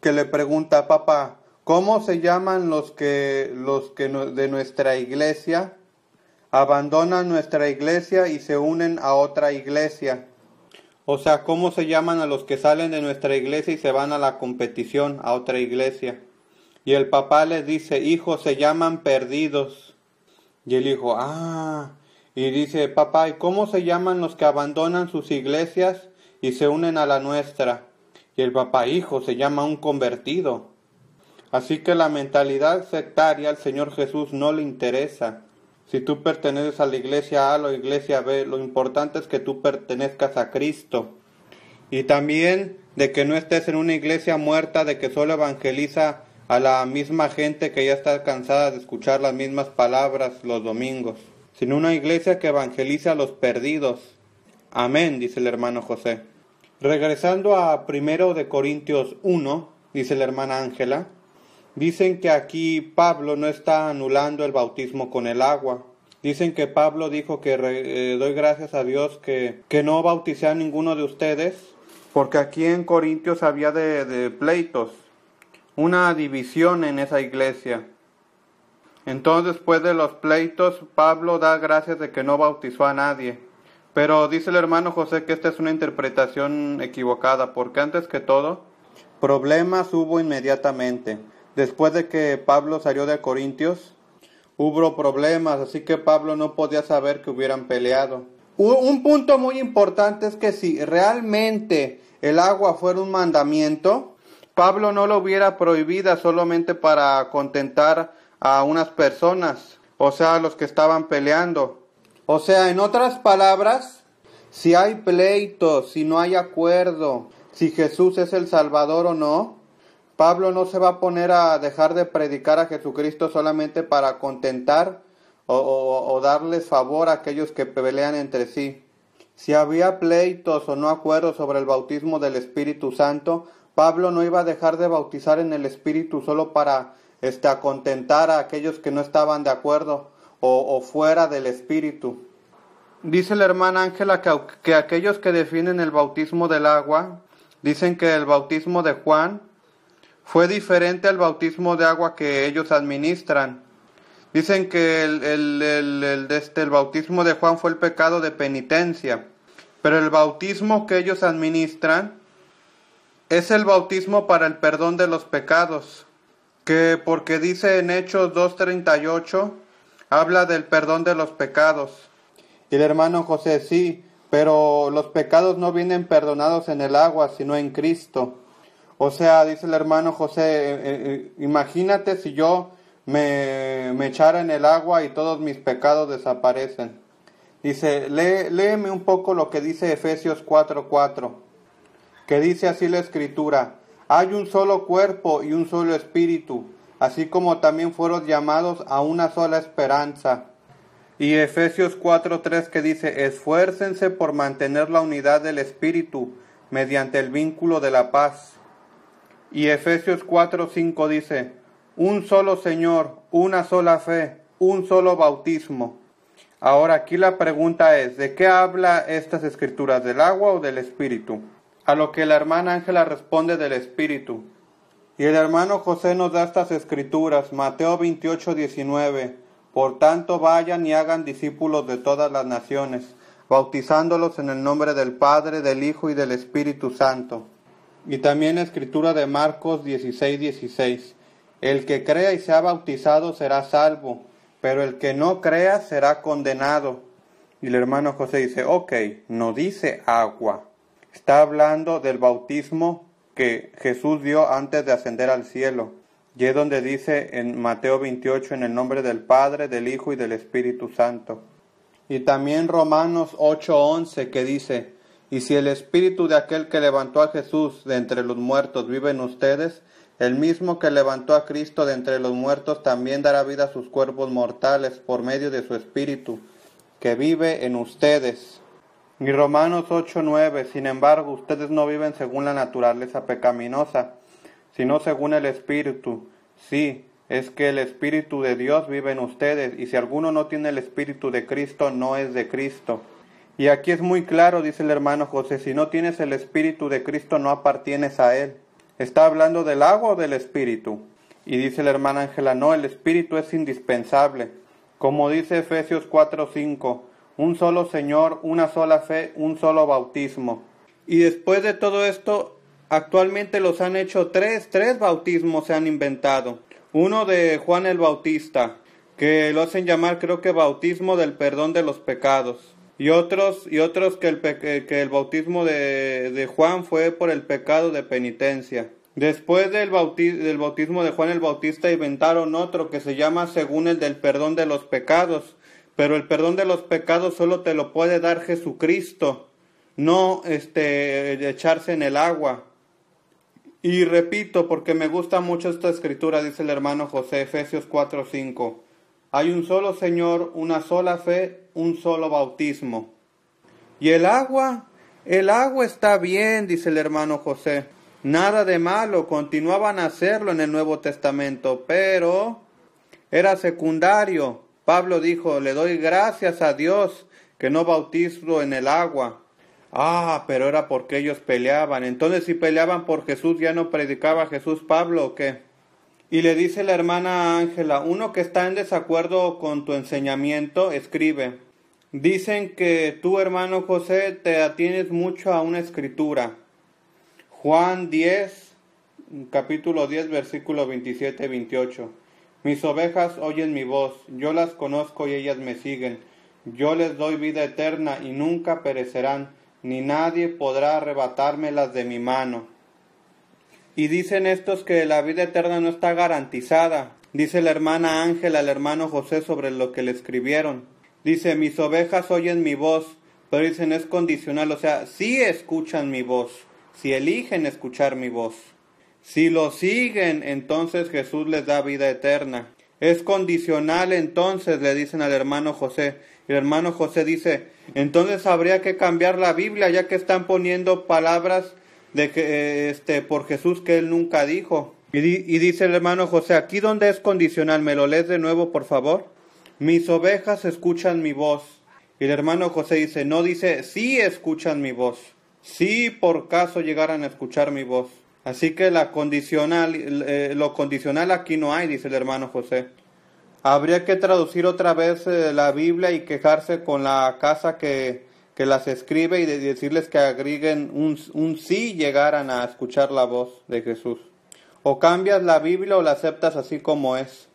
papá, ¿cómo se llaman los que de nuestra iglesia abandonan nuestra iglesia y se unen a otra iglesia? O sea, ¿cómo se llaman a los que salen de nuestra iglesia y se van a la competición, a otra iglesia? Y el papá les dice, hijo, se llaman perdidos. Y el hijo, y dice, papá, ¿y cómo se llaman los que abandonan sus iglesias y se unen a la nuestra? Y el papá, hijo, se llama un convertido. Así que la mentalidad sectaria al Señor Jesús no le interesa. Si tú perteneces a la iglesia A o la iglesia B, lo importante es que tú pertenezcas a Cristo. Y también de que no estés en una iglesia muerta, de que solo evangeliza a la misma gente que ya está cansada de escuchar las mismas palabras los domingos, sino una iglesia que evangeliza a los perdidos. Amén, dice el hermano José. Regresando a 1 de Corintios 1, dice la hermana Ángela, dicen que aquí Pablo no está anulando el bautismo con el agua. Dicen que Pablo dijo que doy gracias a Dios que no bauticé a ninguno de ustedes, porque aquí en Corintios había de pleitos, una división en esa iglesia. Entonces, después de los pleitos, Pablo da gracias de que no bautizó a nadie. Pero dice el hermano José que esta es una interpretación equivocada, porque antes que todo, problemas hubo inmediatamente. Después de que Pablo salió de Corintios, hubo problemas, así que Pablo no podía saber que hubieran peleado. Un punto muy importante es que si realmente el agua fuera un mandamiento, Pablo no lo hubiera prohibida solamente para contentar a unas personas, o sea, a los que estaban peleando. O sea, en otras palabras, si hay pleito, si no hay acuerdo, si Jesús es el Salvador o no, Pablo no se va a poner a dejar de predicar a Jesucristo solamente para contentar o darles favor a aquellos que pelean entre sí. Si había pleitos o no acuerdos sobre el bautismo del Espíritu Santo, Pablo no iba a dejar de bautizar en el Espíritu solo para contentar a aquellos que no estaban de acuerdo o fuera del Espíritu. Dice la hermana Ángela que aquellos que defienden el bautismo del agua dicen que el bautismo de Juan fue diferente al bautismo de agua que ellos administran. Dicen que el bautismo de Juan fue el pecado de penitencia, pero el bautismo que ellos administran es el bautismo para el perdón de los pecados, que porque dice en Hechos 2:38, habla del perdón de los pecados. Y el hermano José, sí, pero los pecados no vienen perdonados en el agua, sino en Cristo. O sea, dice el hermano José, imagínate si yo me echara en el agua y todos mis pecados desaparecen. Dice, léeme un poco lo que dice Efesios 4:4, que dice así la Escritura: hay un solo cuerpo y un solo espíritu, así como también fueron llamados a una sola esperanza. Y Efesios 4:3 que dice, esfuércense por mantener la unidad del espíritu mediante el vínculo de la paz. Y Efesios 4:5 dice, un solo Señor, una sola fe, un solo bautismo. Ahora aquí la pregunta es, ¿de qué habla estas escrituras? ¿Del agua o del espíritu? A lo que la hermana Ángela responde del espíritu. Y el hermano José nos da estas escrituras, Mateo 28:19. Por tanto vayan y hagan discípulos de todas las naciones, bautizándolos en el nombre del Padre, del Hijo y del Espíritu Santo. Y también la escritura de Marcos 16:16. El que crea y sea bautizado será salvo, pero el que no crea será condenado. Y el hermano José dice, ok, no dice agua. Está hablando del bautismo que Jesús dio antes de ascender al cielo. Y es donde dice en Mateo 28, en el nombre del Padre, del Hijo y del Espíritu Santo. Y también Romanos 8:11 que dice, y si el Espíritu de aquel que levantó a Jesús de entre los muertos vive en ustedes, el mismo que levantó a Cristo de entre los muertos también dará vida a sus cuerpos mortales por medio de su Espíritu, que vive en ustedes. Y Romanos 8:9, sin embargo, ustedes no viven según la naturaleza pecaminosa, sino según el Espíritu. Sí, es que el Espíritu de Dios vive en ustedes, y si alguno no tiene el Espíritu de Cristo, no es de Cristo. Y aquí es muy claro, dice el hermano José, si no tienes el Espíritu de Cristo, no apartienes a Él. ¿Está hablando del agua o del Espíritu? Y dice la hermana Ángela, no, el Espíritu es indispensable. Como dice Efesios 4:5, un solo Señor, una sola fe, un solo bautismo. Y después de todo esto, actualmente los han hecho tres bautismos se han inventado. Uno de Juan el Bautista, que lo hacen llamar creo que bautismo del perdón de los pecados. Y otros que el bautismo de Juan fue por el pecado de penitencia. Después del bautismo de Juan el Bautista inventaron otro que se llama según el del perdón de los pecados. Pero el perdón de los pecados solo te lo puede dar Jesucristo, no echarse en el agua. Y repito, porque me gusta mucho esta escritura, dice el hermano José, Efesios 4:5. Hay un solo Señor, una sola fe, un solo bautismo. ¿Y el agua? El agua está bien, dice el hermano José. Nada de malo, continuaban a hacerlo en el Nuevo Testamento, pero era secundario. Pablo dijo, le doy gracias a Dios que no bautizo en el agua. Pero era porque ellos peleaban. Entonces, si peleaban por Jesús, ¿ya no predicaba Jesús Pablo o qué? Y le dice la hermana Ángela, uno que está en desacuerdo con tu enseñamiento, escribe. Dicen que tú, hermano José, te atienes mucho a una escritura. Juan 10, capítulo 10, versículo 27-28. Mis ovejas oyen mi voz, yo las conozco y ellas me siguen. Yo les doy vida eterna y nunca perecerán, ni nadie podrá arrebatármelas de mi mano. Y dicen estos que la vida eterna no está garantizada. Dice la hermana Ángela al hermano José sobre lo que le escribieron. Dice, mis ovejas oyen mi voz, pero dicen es condicional, o sea, sí escuchan mi voz, si eligen escuchar mi voz. Si lo siguen, entonces Jesús les da vida eterna. Es condicional, entonces, le dicen al hermano José. El hermano José dice, entonces habría que cambiar la Biblia, ya que están poniendo palabras de que por Jesús que él nunca dijo. Y dice el hermano José, aquí donde es condicional, ¿me lo lees de nuevo, por favor? Mis ovejas escuchan mi voz. Y el hermano José dice, no dice, sí escuchan mi voz. Sí por caso llegaran a escuchar mi voz. Así que lo condicional aquí no hay, dice el hermano José. Habría que traducir otra vez la Biblia y quejarse con la casa que las escribe y decirles que agreguen un sí llegaran a escuchar la voz de Jesús. O cambias la Biblia o la aceptas así como es.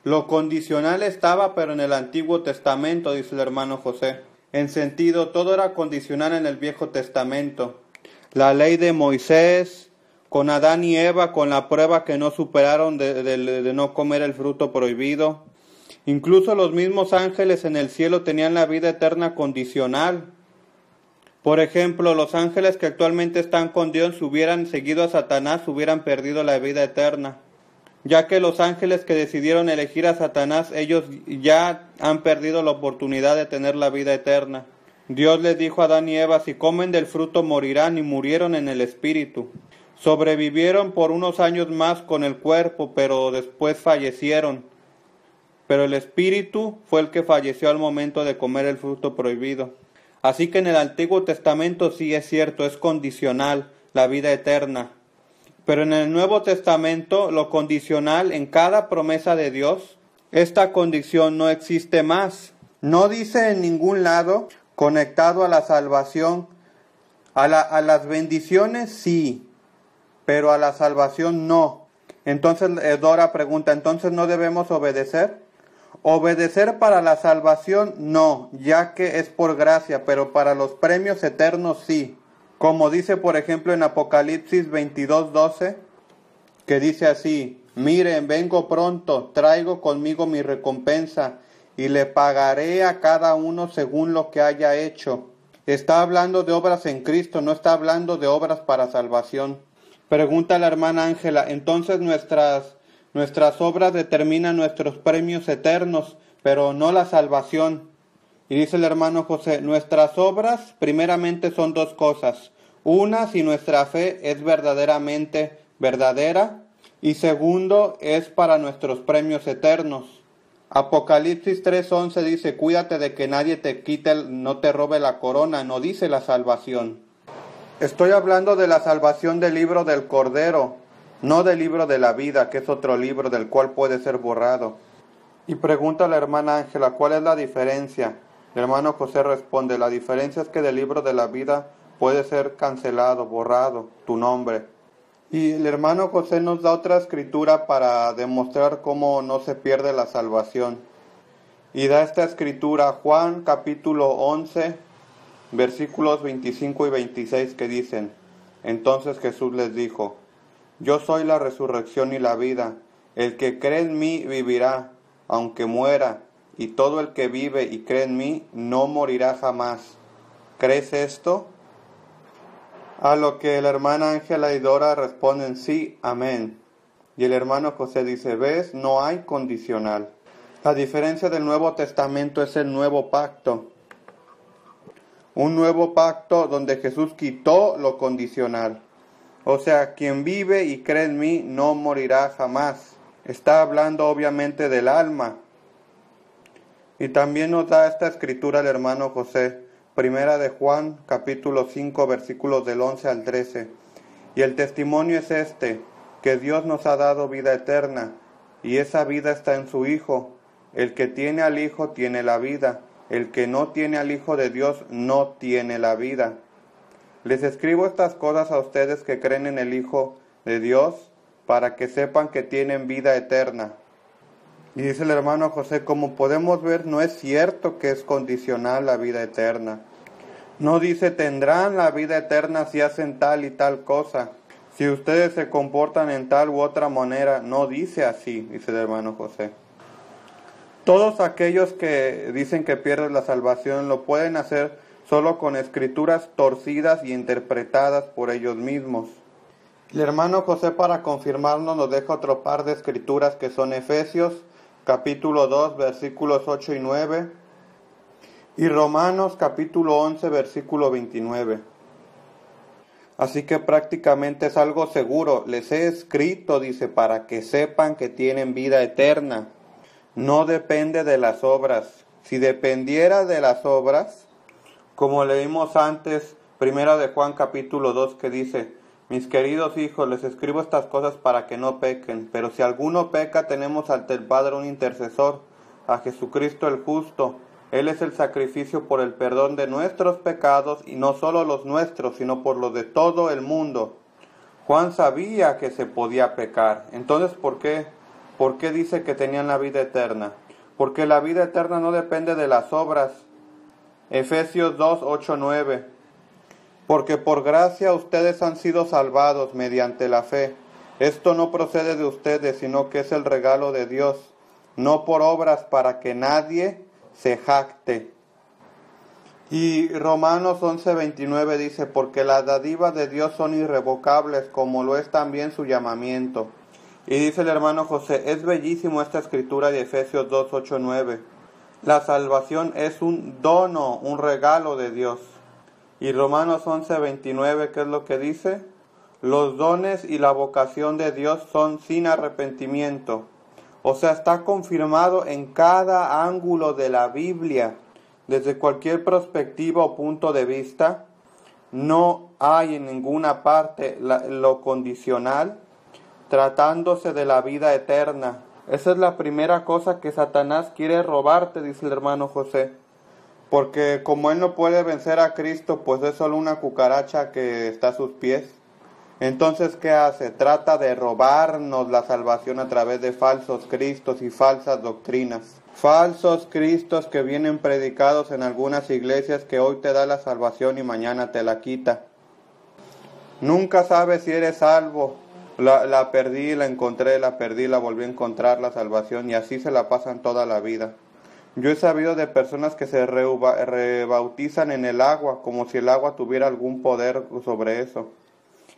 Lo condicional estaba, pero en el Antiguo Testamento, dice el hermano José. En sentido, todo era condicional en el Viejo Testamento. La ley de Moisés, con Adán y Eva, con la prueba que no superaron de no comer el fruto prohibido. Incluso los mismos ángeles en el cielo tenían la vida eterna condicional. Por ejemplo, los ángeles que actualmente están con Dios, si hubieran seguido a Satanás, hubieran perdido la vida eterna. Ya que los ángeles que decidieron elegir a Satanás, ellos ya han perdido la oportunidad de tener la vida eterna. Dios les dijo a Adán y Eva, si comen del fruto morirán, y murieron en el espíritu. Sobrevivieron por unos años más con el cuerpo, pero después fallecieron. Pero el espíritu fue el que falleció al momento de comer el fruto prohibido. Así que en el Antiguo Testamento sí es cierto, es condicional la vida eterna. Pero en el Nuevo Testamento, lo condicional en cada promesa de Dios, esta condición no existe más. No dice en ningún lado, conectado a la salvación, a las bendiciones sí, pero a la salvación no. Entonces Dora pregunta, ¿entonces no debemos obedecer? Obedecer para la salvación no, ya que es por gracia, pero para los premios eternos sí. Como dice por ejemplo en Apocalipsis 22:12, que dice así, miren, vengo pronto, traigo conmigo mi recompensa y le pagaré a cada uno según lo que haya hecho. Está hablando de obras en Cristo, no está hablando de obras para salvación. Pregunta la hermana Ángela, entonces nuestras obras determinan nuestros premios eternos, pero no la salvación. Y dice el hermano José, nuestras obras primeramente son dos cosas. Una, si nuestra fe es verdaderamente verdadera. Y segundo, es para nuestros premios eternos. Apocalipsis 3:11 dice, cuídate de que nadie te quite, no te robe la corona, no dice la salvación. Estoy hablando de la salvación del libro del Cordero, no del libro de la vida, que es otro libro del cual puede ser borrado. Y pregunta a la hermana Ángela, ¿cuál es la diferencia? El hermano José responde, la diferencia es que del libro de la vida puede ser cancelado, borrado, tu nombre. Y el hermano José nos da otra escritura para demostrar cómo no se pierde la salvación. Y da esta escritura, Juan capítulo 11, versículos 25 y 26 que dicen, entonces Jesús les dijo, yo soy la resurrección y la vida, el que cree en mí vivirá, aunque muera, y todo el que vive y cree en mí no morirá jamás. ¿Crees esto? A lo que la hermana Ángela y Dora responden sí, amén. Y el hermano José dice, ¿ves? No hay condicional. La diferencia del Nuevo Testamento es el nuevo pacto. Un nuevo pacto donde Jesús quitó lo condicional. O sea, quien vive y cree en mí no morirá jamás. Está hablando obviamente del alma. Y también nos da esta escritura el hermano José, primera de Juan, capítulo 5, versículos del 11 al 13. Y el testimonio es este, que Dios nos ha dado vida eterna, y esa vida está en su Hijo. El que tiene al Hijo tiene la vida, el que no tiene al Hijo de Dios no tiene la vida. Les escribo estas cosas a ustedes que creen en el Hijo de Dios, para que sepan que tienen vida eterna. Y dice el hermano José, como podemos ver, no es cierto que es condicional la vida eterna. No dice, tendrán la vida eterna si hacen tal y tal cosa. Si ustedes se comportan en tal u otra manera, no dice así, dice el hermano José. Todos aquellos que dicen que pierden la salvación lo pueden hacer solo con escrituras torcidas y interpretadas por ellos mismos. El hermano José, para confirmarnos, nos deja otro par de escrituras que son Efesios capítulo 2 versículos 8 y 9 y Romanos capítulo 11 versículo 29. Así que prácticamente es algo seguro. Les he escrito, dice, para que sepan que tienen vida eterna. No depende de las obras. Si dependiera de las obras, como leímos antes, primera de Juan capítulo 2, que dice: mis queridos hijos, les escribo estas cosas para que no pequen. Pero si alguno peca, tenemos ante el Padre un intercesor, a Jesucristo el justo. Él es el sacrificio por el perdón de nuestros pecados, y no solo los nuestros, sino por los de todo el mundo. Juan sabía que se podía pecar. Entonces, ¿por qué? ¿Por qué dice que tenían la vida eterna? Porque la vida eterna no depende de las obras. Efesios 2, 8, 9. Porque por gracia ustedes han sido salvados mediante la fe. Esto no procede de ustedes, sino que es el regalo de Dios, no por obras, para que nadie se jacte. Y Romanos 11:29 dice: porque las dádivas de Dios son irrevocables, como lo es también su llamamiento. Y dice el hermano José, es bellísimo esta escritura de Efesios 2, 8, 9. La salvación es un dono, un regalo de Dios. Y Romanos 11:29, ¿qué es lo que dice? Los dones y la vocación de Dios son sin arrepentimiento. O sea, está confirmado en cada ángulo de la Biblia, desde cualquier perspectiva o punto de vista. No hay en ninguna parte lo condicional, tratándose de la vida eterna. Esa es la primera cosa que Satanás quiere robarte, dice el hermano José. Porque como él no puede vencer a Cristo, pues es solo una cucaracha que está a sus pies. Entonces, ¿qué hace? Trata de robarnos la salvación a través de falsos cristos y falsas doctrinas. Falsos cristos que vienen predicados en algunas iglesias, que hoy te da la salvación y mañana te la quita. Nunca sabes si eres salvo. La perdí, la encontré, la perdí, la volví a encontrar, la salvación, y así se la pasan toda la vida. Yo he sabido de personas que se rebautizan en el agua, como si el agua tuviera algún poder sobre eso.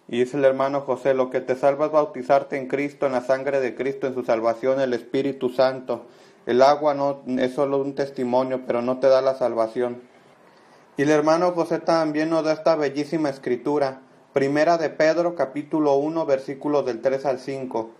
Y dice el hermano José, lo que te salva es bautizarte en Cristo, en la sangre de Cristo, en su salvación, el Espíritu Santo. El agua no es solo un testimonio, pero no te da la salvación. Y el hermano José también nos da esta bellísima escritura. Primera de Pedro, capítulo 1, versículos del 3 al 5.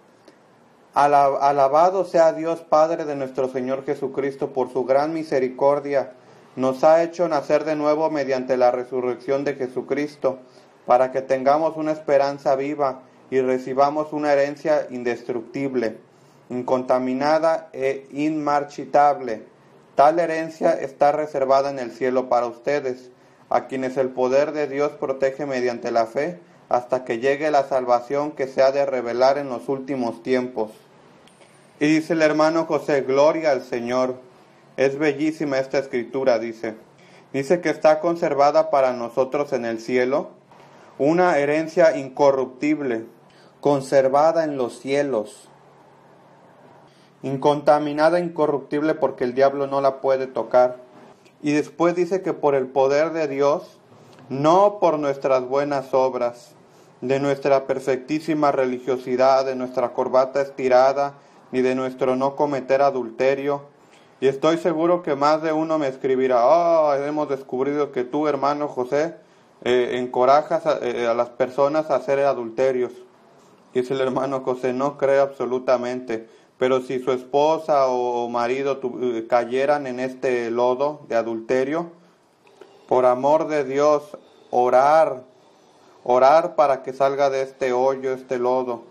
Alabado sea Dios Padre de nuestro Señor Jesucristo, por su gran misericordia. Nos ha hecho nacer de nuevo mediante la resurrección de Jesucristo, para que tengamos una esperanza viva y recibamos una herencia indestructible, incontaminada e inmarchitable. Tal herencia está reservada en el cielo para ustedes, a quienes el poder de Dios protege mediante la fe, hasta que llegue la salvación que se ha de revelar en los últimos tiempos. Y dice el hermano José, gloria al Señor. Es bellísima esta escritura, dice. Dice que está conservada para nosotros en el cielo, una herencia incorruptible, conservada en los cielos, incontaminada, incorruptible, porque el diablo no la puede tocar. Y después dice que por el poder de Dios, no por nuestras buenas obras, de nuestra perfectísima religiosidad, de nuestra corbata estirada, ni de nuestro no cometer adulterio. Y estoy seguro que más de uno me escribirá, hemos descubrido que tú, hermano José, encorajas a las personas a hacer adulterios. Dice el hermano José, no creo absolutamente, pero si su esposa o marido cayeran en este lodo de adulterio, por amor de Dios, orar para que salga de este hoyo, este lodo.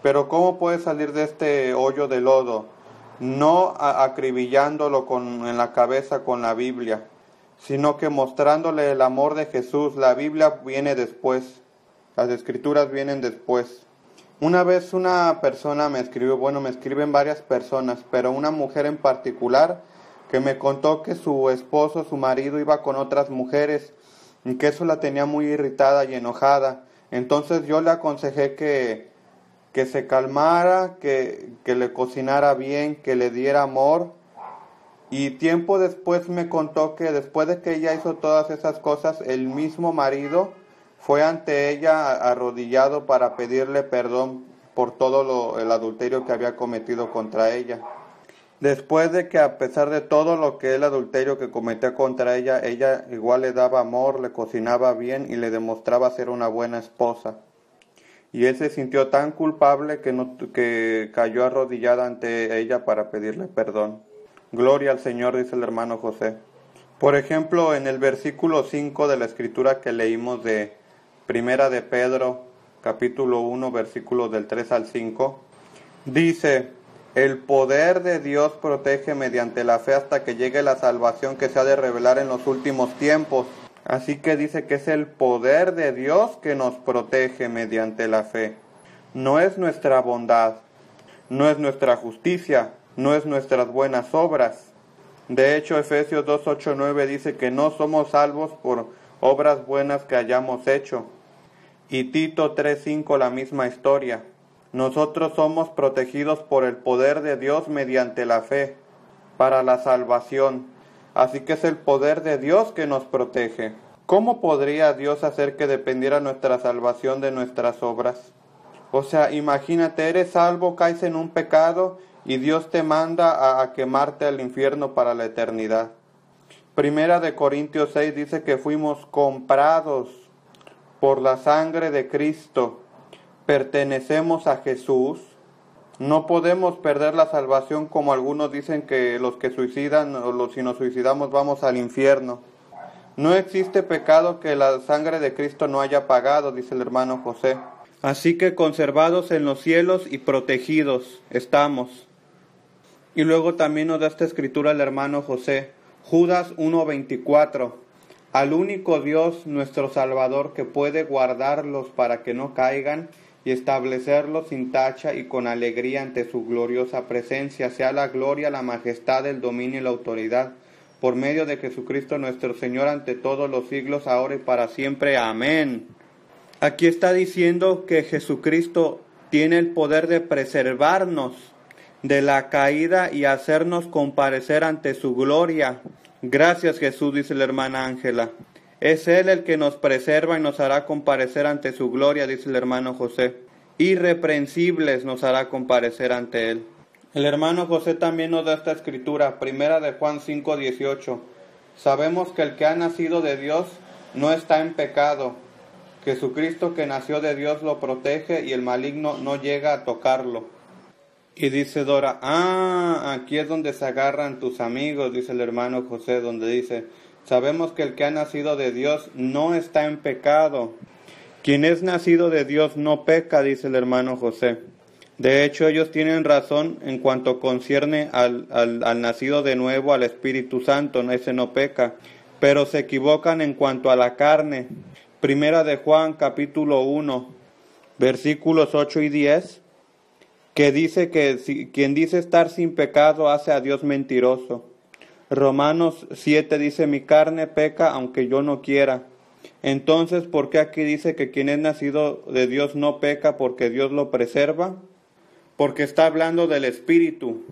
Pero ¿cómo puede salir de este hoyo de lodo? No acribillándolo en la cabeza con la Biblia, sino que mostrándole el amor de Jesús. La Biblia viene después, las Escrituras vienen después. Una vez una persona me escribió, me escriben varias personas, pero una mujer en particular que me contó que su esposo, su marido, iba con otras mujeres y que eso la tenía muy irritada y enojada. Entonces yo le aconsejé que se calmara, que le cocinara bien, que le diera amor. Y tiempo después me contó que después de que ella hizo todas esas cosas, el mismo marido fue ante ella arrodillado para pedirle perdón por todo el adulterio que había cometido contra ella. Después de que, a pesar de todo lo que el adulterio que cometía contra ella igual le daba amor, le cocinaba bien y le demostraba ser una buena esposa. Y él se sintió tan culpable que cayó arrodillada ante ella para pedirle perdón. Gloria al Señor, dice el hermano José. Por ejemplo, en el versículo 5 de la escritura que leímos de Primera de Pedro, capítulo 1, versículos del 3 al 5, dice: el poder de Dios protege mediante la fe hasta que llegue la salvación que se ha de revelar en los últimos tiempos. Así que dice que es el poder de Dios que nos protege mediante la fe. No es nuestra bondad, no es nuestra justicia, no es nuestras buenas obras. De hecho, Efesios 2, 8, 9 dice que no somos salvos por obras buenas que hayamos hecho. Y Tito 3, 5 la misma historia. Nosotros somos protegidos por el poder de Dios mediante la fe, para la salvación. Así que es el poder de Dios que nos protege. ¿Cómo podría Dios hacer que dependiera nuestra salvación de nuestras obras? O sea, imagínate, eres salvo, caes en un pecado y Dios te manda a quemarte al infierno para la eternidad. Primera de Corintios 6 dice que fuimos comprados por la sangre de Cristo. Pertenecemos a Jesús. No podemos perder la salvación como algunos dicen que los que suicidan o si nos suicidamos vamos al infierno. No existe pecado que la sangre de Cristo no haya pagado, dice el hermano José. Así que conservados en los cielos y protegidos estamos. Y luego también nos da esta escritura el hermano José, Judas 1:24. Al único Dios, nuestro Salvador, que puede guardarlos para que no caigan y establecerlos sin tacha y con alegría ante su gloriosa presencia, sea la gloria, la majestad, el dominio y la autoridad, por medio de Jesucristo nuestro Señor, ante todos los siglos, ahora y para siempre. Amén. Aquí está diciendo que Jesucristo tiene el poder de preservarnos de la caída y hacernos comparecer ante su gloria. Gracias, Jesús, dice la hermana Ángela. Es Él el que nos preserva y nos hará comparecer ante su gloria, dice el hermano José. Irreprensibles nos hará comparecer ante Él. El hermano José también nos da esta escritura, Primera de Juan 5:18. Sabemos que el que ha nacido de Dios no está en pecado. Jesucristo que nació de Dios lo protege y el maligno no llega a tocarlo. Y dice Dora, aquí es donde se agarran tus amigos, dice el hermano José, donde dice: sabemos que el que ha nacido de Dios no está en pecado. Quien es nacido de Dios no peca, dice el hermano José. De hecho, ellos tienen razón en cuanto concierne al nacido de nuevo, al Espíritu Santo, ese no peca. Pero se equivocan en cuanto a la carne. Primera de Juan, capítulo 1, versículos 8 y 10, que dice que quien dice estar sin pecado hace a Dios mentiroso. Romanos 7 dice: mi carne peca aunque yo no quiera. Entonces, ¿por qué aquí dice que quien es nacido de Dios no peca porque Dios lo preserva? Porque está hablando del espíritu.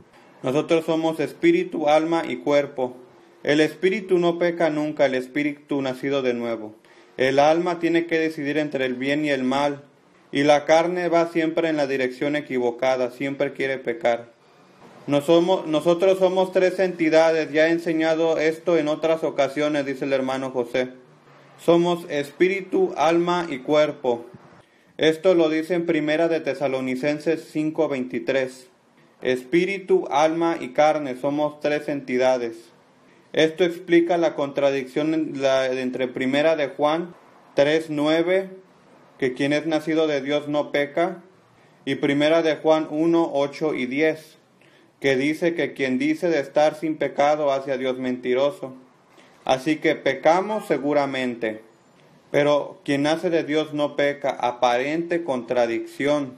Nosotros somos espíritu, alma y cuerpo. El espíritu no peca nunca, el espíritu nacido de nuevo. El alma tiene que decidir entre el bien y el mal. Y la carne va siempre en la dirección equivocada, siempre quiere pecar. Nosotros somos tres entidades, ya he enseñado esto en otras ocasiones, dice el hermano José. Somos espíritu, alma y cuerpo. Esto lo dice en Primera de Tesalonicenses 5:23. Espíritu, alma y carne, somos tres entidades. Esto explica la contradicción entre Primera de Juan 3:9, que quien es nacido de Dios no peca, y Primera de Juan 1:8 y 10, que dice que quien dice de estar sin pecado hace a Dios mentiroso. Así que pecamos seguramente, pero quien nace de Dios no peca, aparente contradicción.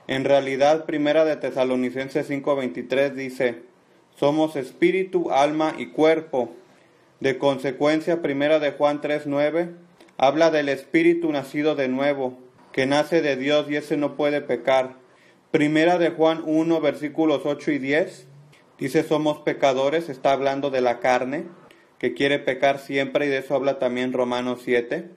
En realidad, Primera de Tesalonicenses 5:23 dice: somos espíritu, alma y cuerpo. De consecuencia, Primera de Juan 3:9 habla del espíritu nacido de nuevo, que nace de Dios y ese no puede pecar. Primera de Juan 1, versículos 8 y 10, dice: somos pecadores, está hablando de la carne, que quiere pecar siempre, y de eso habla también Romanos 7.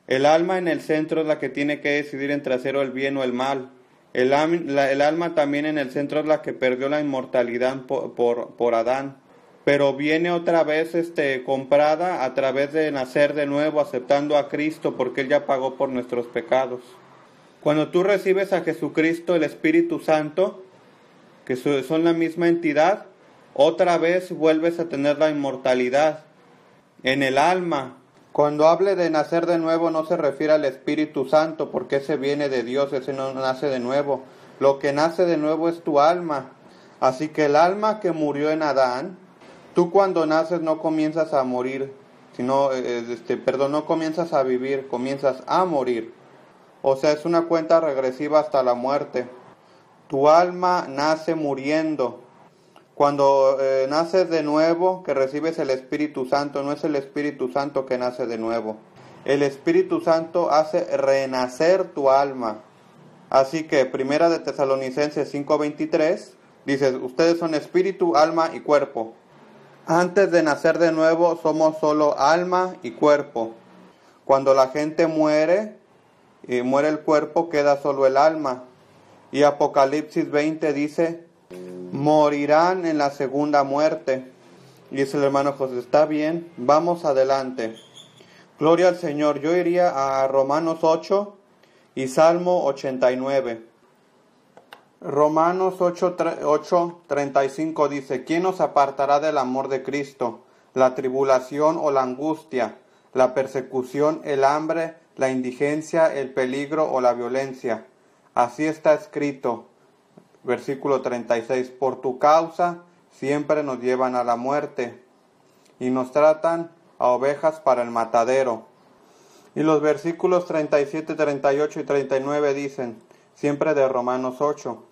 El alma en el centro es la que tiene que decidir entre hacer el bien o el mal. El alma también en el centro es la que perdió la inmortalidad por Adán. Pero viene otra vez comprada a través de nacer de nuevo, aceptando a Cristo, porque Él ya pagó por nuestros pecados. Cuando tú recibes a Jesucristo, el Espíritu Santo, que son la misma entidad, otra vez vuelves a tener la inmortalidad en el alma. Cuando hable de nacer de nuevo no se refiere al Espíritu Santo, porque ese viene de Dios, ese no nace de nuevo. Lo que nace de nuevo es tu alma. Así que el alma que murió en Adán, tú cuando naces no comienzas a morir, no comienzas a vivir, comienzas a morir. O sea, es una cuenta regresiva hasta la muerte. Tu alma nace muriendo. Cuando naces de nuevo, que recibes el Espíritu Santo, no es el Espíritu Santo que nace de nuevo. El Espíritu Santo hace renacer tu alma. Así que, Primera de Tesalonicenses 5:23, dice, ustedes son espíritu, alma y cuerpo. Antes de nacer de nuevo, somos solo alma y cuerpo. Cuando la gente muere, muere el cuerpo, queda solo el alma. Y Apocalipsis 20 dice, morirán en la segunda muerte. Y dice el hermano José, está bien, vamos adelante. Gloria al Señor. Yo iría a Romanos 8 y Salmo 89. Romanos 8:35 dice, ¿quién nos apartará del amor de Cristo? La tribulación o la angustia, la persecución, el hambre, la indigencia, el peligro o la violencia. Así está escrito. Versículo 36, por tu causa siempre nos llevan a la muerte y nos tratan a ovejas para el matadero. Y los versículos 37, 38 y 39 dicen, siempre de Romanos 8,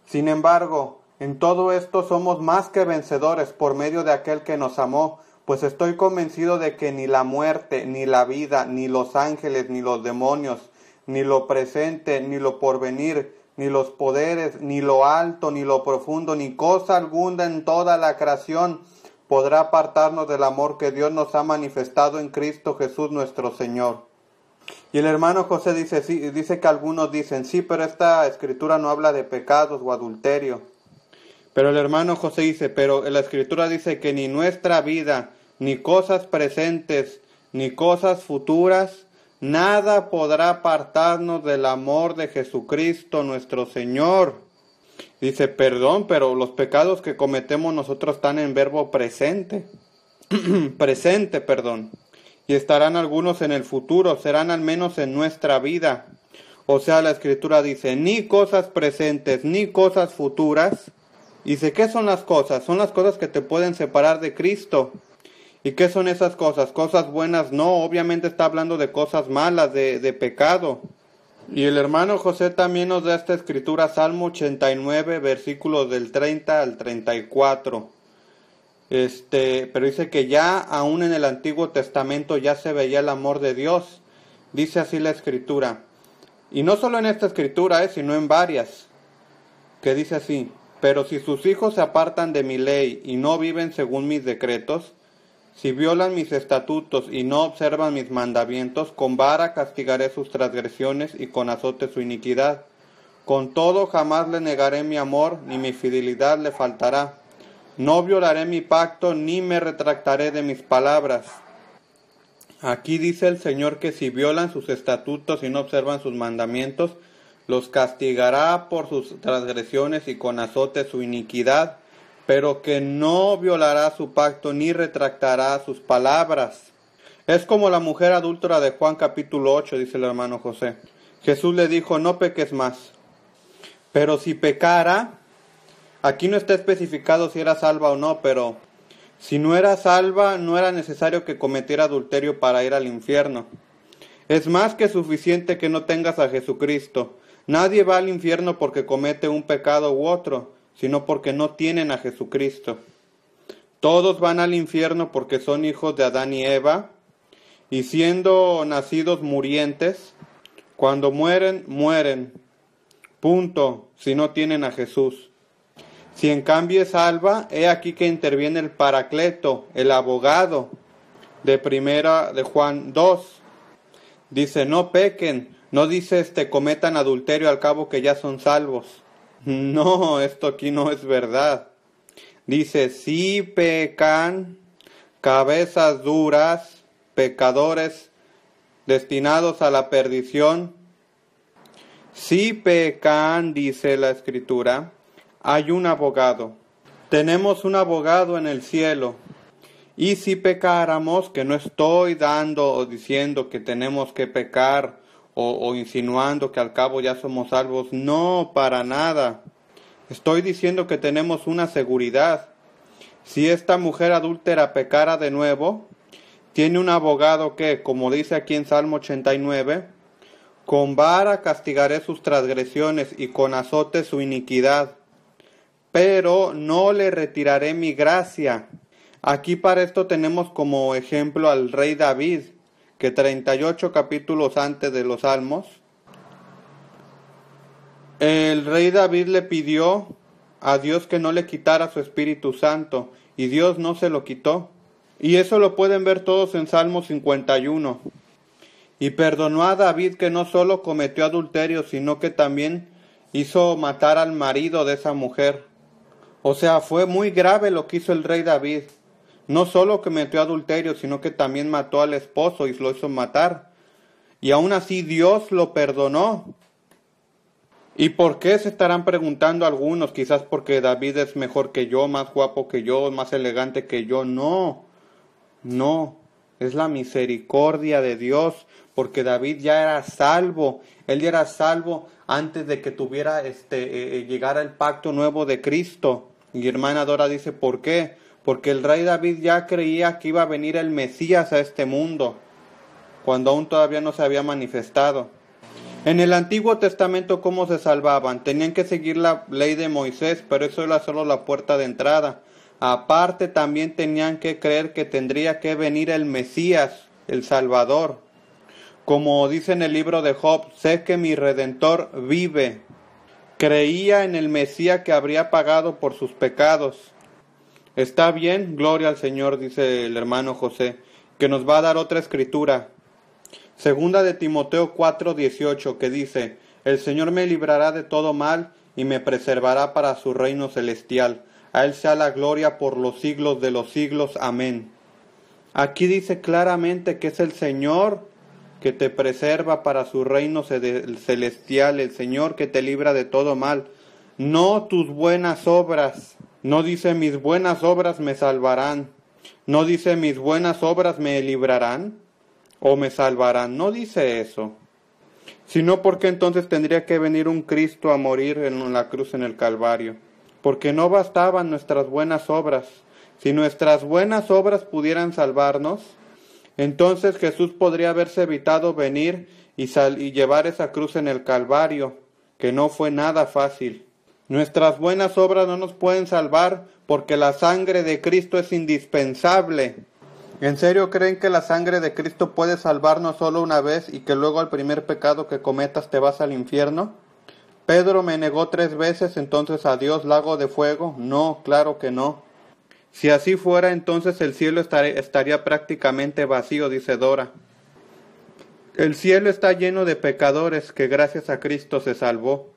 sin embargo, en todo esto somos más que vencedores por medio de aquel que nos amó, pues estoy convencido de que ni la muerte, ni la vida, ni los ángeles, ni los demonios, ni lo presente, ni lo porvenir, ni los poderes, ni lo alto, ni lo profundo, ni cosa alguna en toda la creación podrá apartarnos del amor que Dios nos ha manifestado en Cristo Jesús nuestro Señor. Y el hermano José dice que algunos dicen, sí, pero esta escritura no habla de pecados o adulterio. Pero el hermano José dice, pero la escritura dice que ni nuestra vida, ni cosas presentes, ni cosas futuras, nada podrá apartarnos del amor de Jesucristo nuestro Señor. Dice, perdón, pero los pecados que cometemos nosotros están en verbo presente. Presente, perdón. Y estarán algunos en el futuro, serán al menos en nuestra vida. O sea, la escritura dice, ni cosas presentes, ni cosas futuras. Dice, ¿qué son las cosas? Son las cosas que te pueden separar de Cristo. ¿Y qué son esas cosas? Cosas buenas no, obviamente está hablando de cosas malas, de pecado. Y el hermano José también nos da esta escritura, Salmo 89, versículos del 30 al 34. Pero dice que ya aún en el Antiguo Testamento ya se veía el amor de Dios. Dice así la escritura. Y no solo en esta escritura, sino en varias. Que dice así, pero si sus hijos se apartan de mi ley y no viven según mis decretos, si violan mis estatutos y no observan mis mandamientos, con vara castigaré sus transgresiones y con azote su iniquidad. Con todo jamás le negaré mi amor, ni mi fidelidad le faltará. No violaré mi pacto, ni me retractaré de mis palabras. Aquí dice el Señor que si violan sus estatutos y no observan sus mandamientos, los castigará por sus transgresiones y con azote su iniquidad, pero que no violará su pacto ni retractará sus palabras. Es como la mujer adúltera de Juan capítulo 8, dice el hermano José. Jesús le dijo, no peques más. Pero si pecara, aquí no está especificado si era salva o no, pero si no era salva, no era necesario que cometiera adulterio para ir al infierno. Es más que suficiente que no tengas a Jesucristo. Nadie va al infierno porque comete un pecado u otro, sino porque no tienen a Jesucristo. Todos van al infierno porque son hijos de Adán y Eva, y siendo nacidos murientes, cuando mueren, mueren. Punto, si no tienen a Jesús. Si en cambio es salva, he aquí que interviene el Paracleto, el abogado, de Juan 2. Dice, no pequen, no dice cometan adulterio al cabo que ya son salvos. No, esto aquí no es verdad. Dice, si pecan, cabezas duras, pecadores destinados a la perdición. Si pecan, dice la Escritura, hay un abogado. Tenemos un abogado en el cielo. Y si pecáramos, que no estoy dando o diciendo que tenemos que pecar o insinuando que al cabo ya somos salvos, no, para nada. Estoy diciendo que tenemos una seguridad. Si esta mujer adúltera pecara de nuevo, tiene un abogado que, como dice aquí en Salmo 89, con vara castigaré sus transgresiones y con azote su iniquidad, pero no le retiraré mi gracia. Aquí para esto tenemos como ejemplo al rey David, que 38 capítulos antes de los Salmos, el rey David le pidió a Dios que no le quitara su Espíritu Santo, y Dios no se lo quitó. Y eso lo pueden ver todos en Salmo 51. Y perdonó a David que no solo cometió adulterio, sino que también hizo matar al marido de esa mujer. O sea, fue muy grave lo que hizo el rey David. No solo cometió adulterio, sino que también mató al esposo y lo hizo matar. Y aún así Dios lo perdonó. ¿Y por qué? Se estarán preguntando algunos, quizás porque David es mejor que yo, más guapo que yo, más elegante que yo. No, es la misericordia de Dios, porque David ya era salvo. Él ya era salvo antes de que tuviera llegara el pacto nuevo de Cristo. Y hermana Dora dice, ¿por qué? Porque el rey David ya creía que iba a venir el Mesías a este mundo, cuando aún todavía no se había manifestado. En el Antiguo Testamento, ¿cómo se salvaban? Tenían que seguir la ley de Moisés, pero eso era solo la puerta de entrada. Aparte, también tenían que creer que tendría que venir el Mesías, el Salvador. Como dice en el libro de Job, sé que mi Redentor vive. Creía en el Mesías que habría pagado por sus pecados. Está bien, gloria al Señor, dice el hermano José, que nos va a dar otra escritura. Segunda de Timoteo 4:18, que dice, el Señor me librará de todo mal y me preservará para su reino celestial. A Él sea la gloria por los siglos de los siglos. Amén. Aquí dice claramente que es el Señor que te preserva para su reino celestial, el Señor que te libra de todo mal. No tus buenas obras. No dice mis buenas obras me salvarán. No dice mis buenas obras me librarán o me salvarán. No dice eso. Sino porque entonces tendría que venir un Cristo a morir en la cruz en el Calvario. Porque no bastaban nuestras buenas obras. Si nuestras buenas obras pudieran salvarnos, entonces Jesús podría haberse evitado venir y llevar esa cruz en el Calvario, que no fue nada fácil. Nuestras buenas obras no nos pueden salvar porque la sangre de Cristo es indispensable. ¿En serio creen que la sangre de Cristo puede salvarnos solo una vez y que luego al primer pecado que cometas te vas al infierno? Pedro me negó 3 veces, entonces a Dios lago de fuego. No, claro que no. Si así fuera, entonces el cielo estaría prácticamente vacío, dice Dora. El cielo está lleno de pecadores que gracias a Cristo se salvó.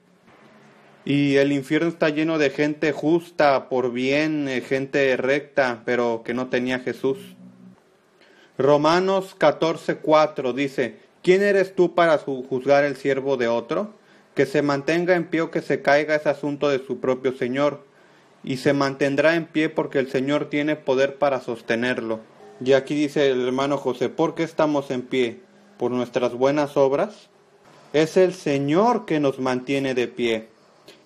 Y el infierno está lleno de gente justa, por bien, gente recta, pero que no tenía Jesús. Romanos 14:4 dice, ¿quién eres tú para juzgar el siervo de otro? Que se mantenga en pie o que se caiga es asunto de su propio Señor, y se mantendrá en pie porque el Señor tiene poder para sostenerlo. Y aquí dice el hermano José, ¿por qué estamos en pie? ¿Por nuestras buenas obras? Es el Señor que nos mantiene de pie.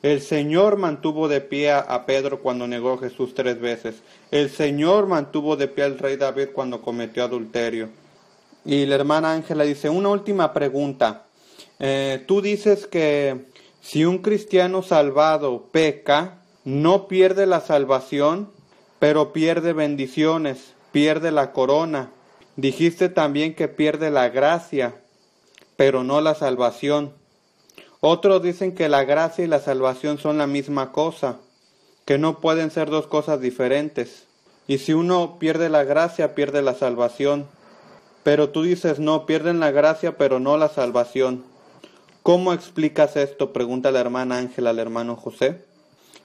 El Señor mantuvo de pie a Pedro cuando negó a Jesús 3 veces. El Señor mantuvo de pie al rey David cuando cometió adulterio. Y la hermana Ángela dice, una última pregunta. Tú dices que si un cristiano salvado peca, no pierde la salvación, pero pierde bendiciones, pierde la corona. Dijiste también que pierde la gracia, pero no la salvación. Otros dicen que la gracia y la salvación son la misma cosa, que no pueden ser dos cosas diferentes. Y si uno pierde la gracia, pierde la salvación. Pero tú dices, no, pierden la gracia, pero no la salvación. ¿Cómo explicas esto?, pregunta la hermana Ángela al hermano José.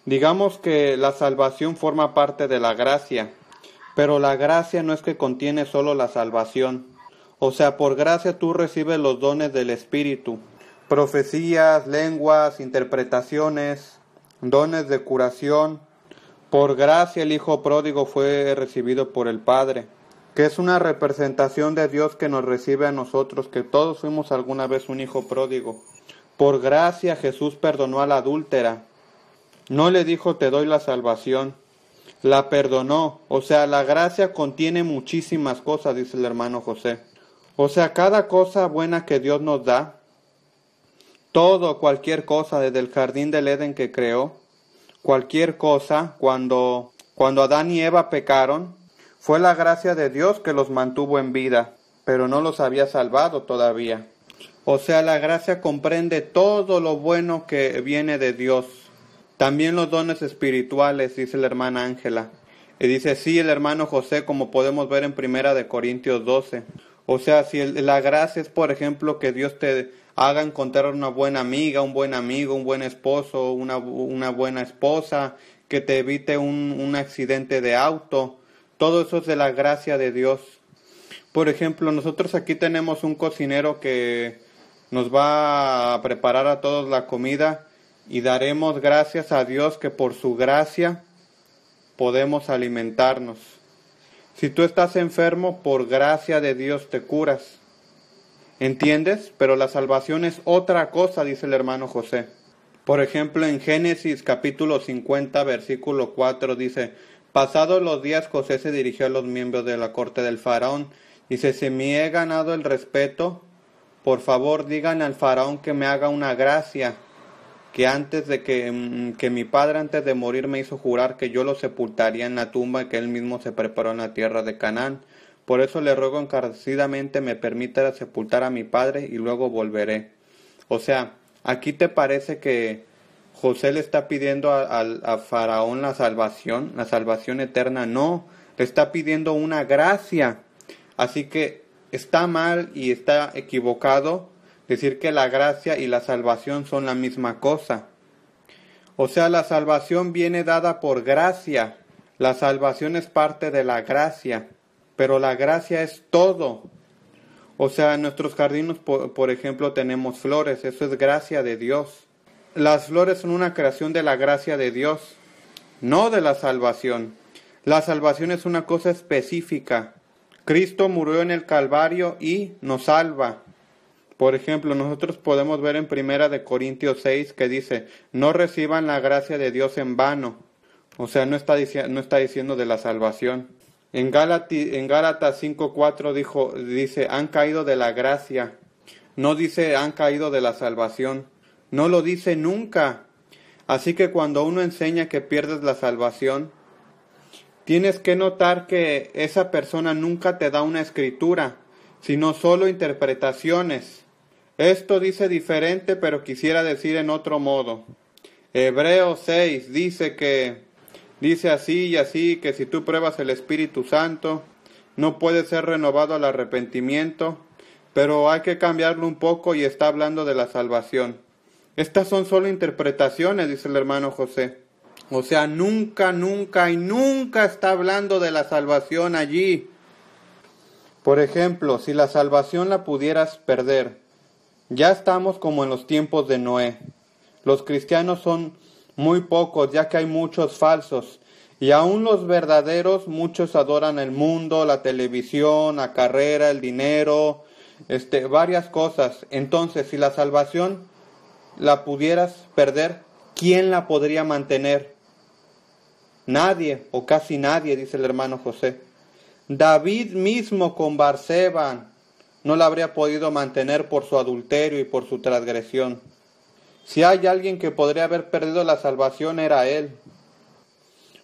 Digamos que la salvación forma parte de la gracia, pero la gracia no es que contiene solo la salvación. O sea, por gracia tú recibes los dones del Espíritu, profecías, lenguas, interpretaciones, dones de curación. Por gracia el Hijo pródigo fue recibido por el Padre, que es una representación de Dios que nos recibe a nosotros, que todos fuimos alguna vez un hijo pródigo. Por gracia Jesús perdonó a la adúltera. No le dijo te doy la salvación, la perdonó. O sea, la gracia contiene muchísimas cosas, dice el hermano José. O sea, cada cosa buena que Dios nos da, todo, cualquier cosa, desde el jardín del Edén que creó, cualquier cosa, cuando Adán y Eva pecaron, fue la gracia de Dios que los mantuvo en vida, pero no los había salvado todavía. O sea, la gracia comprende todo lo bueno que viene de Dios. También los dones espirituales, dice la hermana Ángela. Y dice, sí, el hermano José, como podemos ver en 1 Corintios 12. O sea, si la gracia es, por ejemplo, que Dios te haga encontrar una buena amiga, un buen amigo, un buen esposo, una buena esposa, que te evite un accidente de auto. Todo eso es de la gracia de Dios. Por ejemplo, nosotros aquí tenemos un cocinero que nos va a preparar a todos la comida y daremos gracias a Dios que por su gracia podemos alimentarnos. Si tú estás enfermo, por gracia de Dios te curas. ¿Entiendes? Pero la salvación es otra cosa, dice el hermano José. Por ejemplo, en Génesis capítulo 50, versículo 4 dice, pasados los días José se dirigió a los miembros de la corte del faraón. Dice, si me he ganado el respeto, por favor digan al faraón que me haga una gracia, que antes de que mi padre antes de morir me hizo jurar que yo lo sepultaría en la tumba que él mismo se preparó en la tierra de Canaán. Por eso le ruego encarecidamente me permita sepultar a mi padre y luego volveré. O sea, aquí te parece que José le está pidiendo a Faraón la salvación eterna. No, le está pidiendo una gracia. Así que está mal y está equivocado decir que la gracia y la salvación son la misma cosa. O sea, la salvación viene dada por gracia. La salvación es parte de la gracia, pero la gracia es todo. O sea, en nuestros jardines, por ejemplo, tenemos flores. Eso es gracia de Dios. Las flores son una creación de la gracia de Dios, no de la salvación. La salvación es una cosa específica. Cristo murió en el Calvario y nos salva. Por ejemplo, nosotros podemos ver en 1 Corintios 6 que dice, no reciban la gracia de Dios en vano. O sea, no está diciendo de la salvación. En Gálatas 5:4 dice, han caído de la gracia. No dice, han caído de la salvación. No lo dice nunca. Así que cuando uno enseña que pierdes la salvación, tienes que notar que esa persona nunca te da una escritura, sino solo interpretaciones. Esto dice diferente, pero quisiera decir en otro modo. Hebreos 6 dice así y así, que si tú pruebas el Espíritu Santo, no puede ser renovado al arrepentimiento, pero hay que cambiarlo un poco y está hablando de la salvación. Estas son solo interpretaciones, dice el hermano José. O sea, nunca está hablando de la salvación allí. Por ejemplo, si la salvación la pudieras perder, ya estamos como en los tiempos de Noé. Los cristianos son muy pocos, ya que hay muchos falsos. Y aún los verdaderos, muchos adoran el mundo, la televisión, la carrera, el dinero, varias cosas. Entonces, si la salvación la pudieras perder, ¿quién la podría mantener? Nadie, o casi nadie, dice el hermano José. David mismo con Batseba no la habría podido mantener por su adulterio y por su transgresión. Si hay alguien que podría haber perdido la salvación, era él.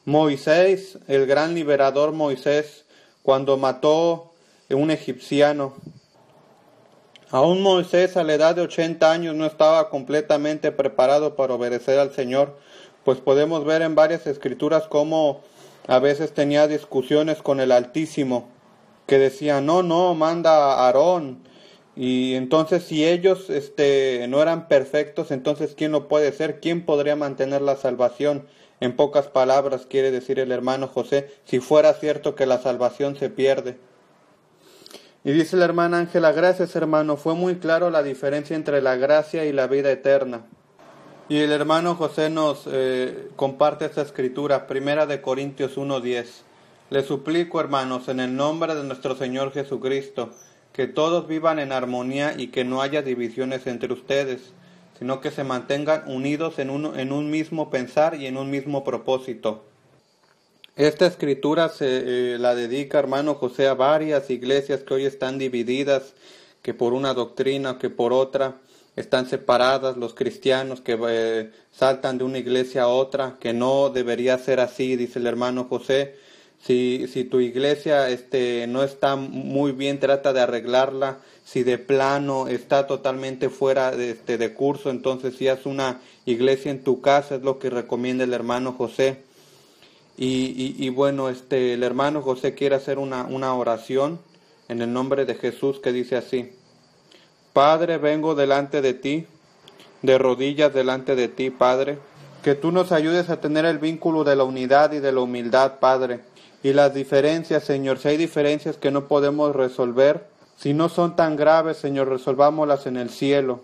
Moisés, el gran liberador Moisés, cuando mató a un egipciano. Aún Moisés a la edad de 80 años no estaba completamente preparado para obedecer al Señor, pues podemos ver en varias escrituras cómo a veces tenía discusiones con el Altísimo. que decían, no, manda a Aarón. Y entonces si ellos no eran perfectos, entonces ¿quién lo puede ser? ¿Quién podría mantener la salvación? En pocas palabras quiere decir el hermano José, si fuera cierto que la salvación se pierde. Y dice la hermana Ángela, gracias hermano, fue muy claro la diferencia entre la gracia y la vida eterna. Y el hermano José nos comparte esta escritura, 1 Corintios 1:10. Les suplico, hermanos, en el nombre de nuestro Señor Jesucristo, que todos vivan en armonía y que no haya divisiones entre ustedes, sino que se mantengan unidos en un mismo pensar y en un mismo propósito. Esta escritura se la dedica, hermano José, a varias iglesias que hoy están divididas, que por una doctrina, que por otra están separadas, los cristianos que saltan de una iglesia a otra, que no debería ser así, dice el hermano José. Si tu iglesia no está muy bien, trata de arreglarla. Si de plano está totalmente fuera de curso, entonces si haz una iglesia en tu casa, es lo que recomienda el hermano José. Y bueno, el hermano José quiere hacer una oración en el nombre de Jesús que dice así: Padre, vengo delante de ti, de rodillas delante de ti, Padre, que tú nos ayudes a tener el vínculo de la unidad y de la humildad, Padre. Y las diferencias, Señor, si hay diferencias que no podemos resolver, si no son tan graves, Señor, resolvámoslas en el cielo.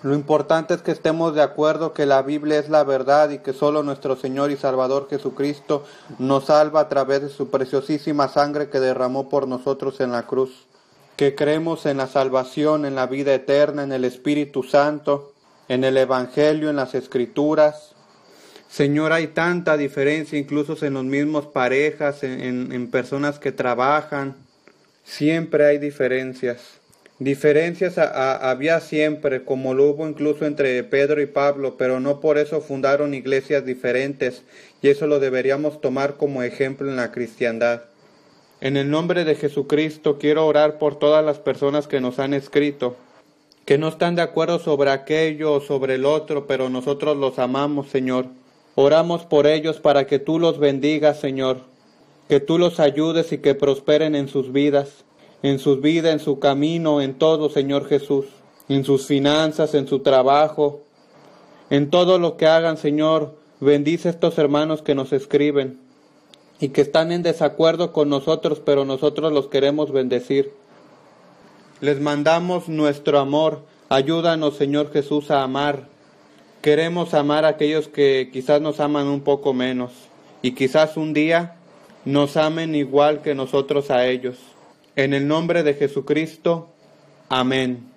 Lo importante es que estemos de acuerdo que la Biblia es la verdad y que solo nuestro Señor y Salvador Jesucristo nos salva a través de su preciosísima sangre que derramó por nosotros en la cruz. Que creemos en la salvación, en la vida eterna, en el Espíritu Santo, en el Evangelio, en las Escrituras. Señor, hay tanta diferencia, incluso en los mismos parejas, en personas que trabajan. Siempre hay diferencias. Diferencias había siempre, como lo hubo incluso entre Pedro y Pablo, pero no por eso fundaron iglesias diferentes, y eso lo deberíamos tomar como ejemplo en la cristiandad. En el nombre de Jesucristo quiero orar por todas las personas que nos han escrito, que no están de acuerdo sobre aquello o sobre el otro, pero nosotros los amamos, Señor. Oramos por ellos para que tú los bendigas, Señor, que tú los ayudes y que prosperen en sus vidas, en su camino, en todo, Señor Jesús, en sus finanzas, en su trabajo, en todo lo que hagan, Señor. Bendice a estos hermanos que nos escriben y que están en desacuerdo con nosotros, pero nosotros los queremos bendecir. Les mandamos nuestro amor. Ayúdanos, Señor Jesús, a amar. Queremos amar a aquellos que quizás nos aman un poco menos y quizás un día nos amen igual que nosotros a ellos. En el nombre de Jesucristo, amén.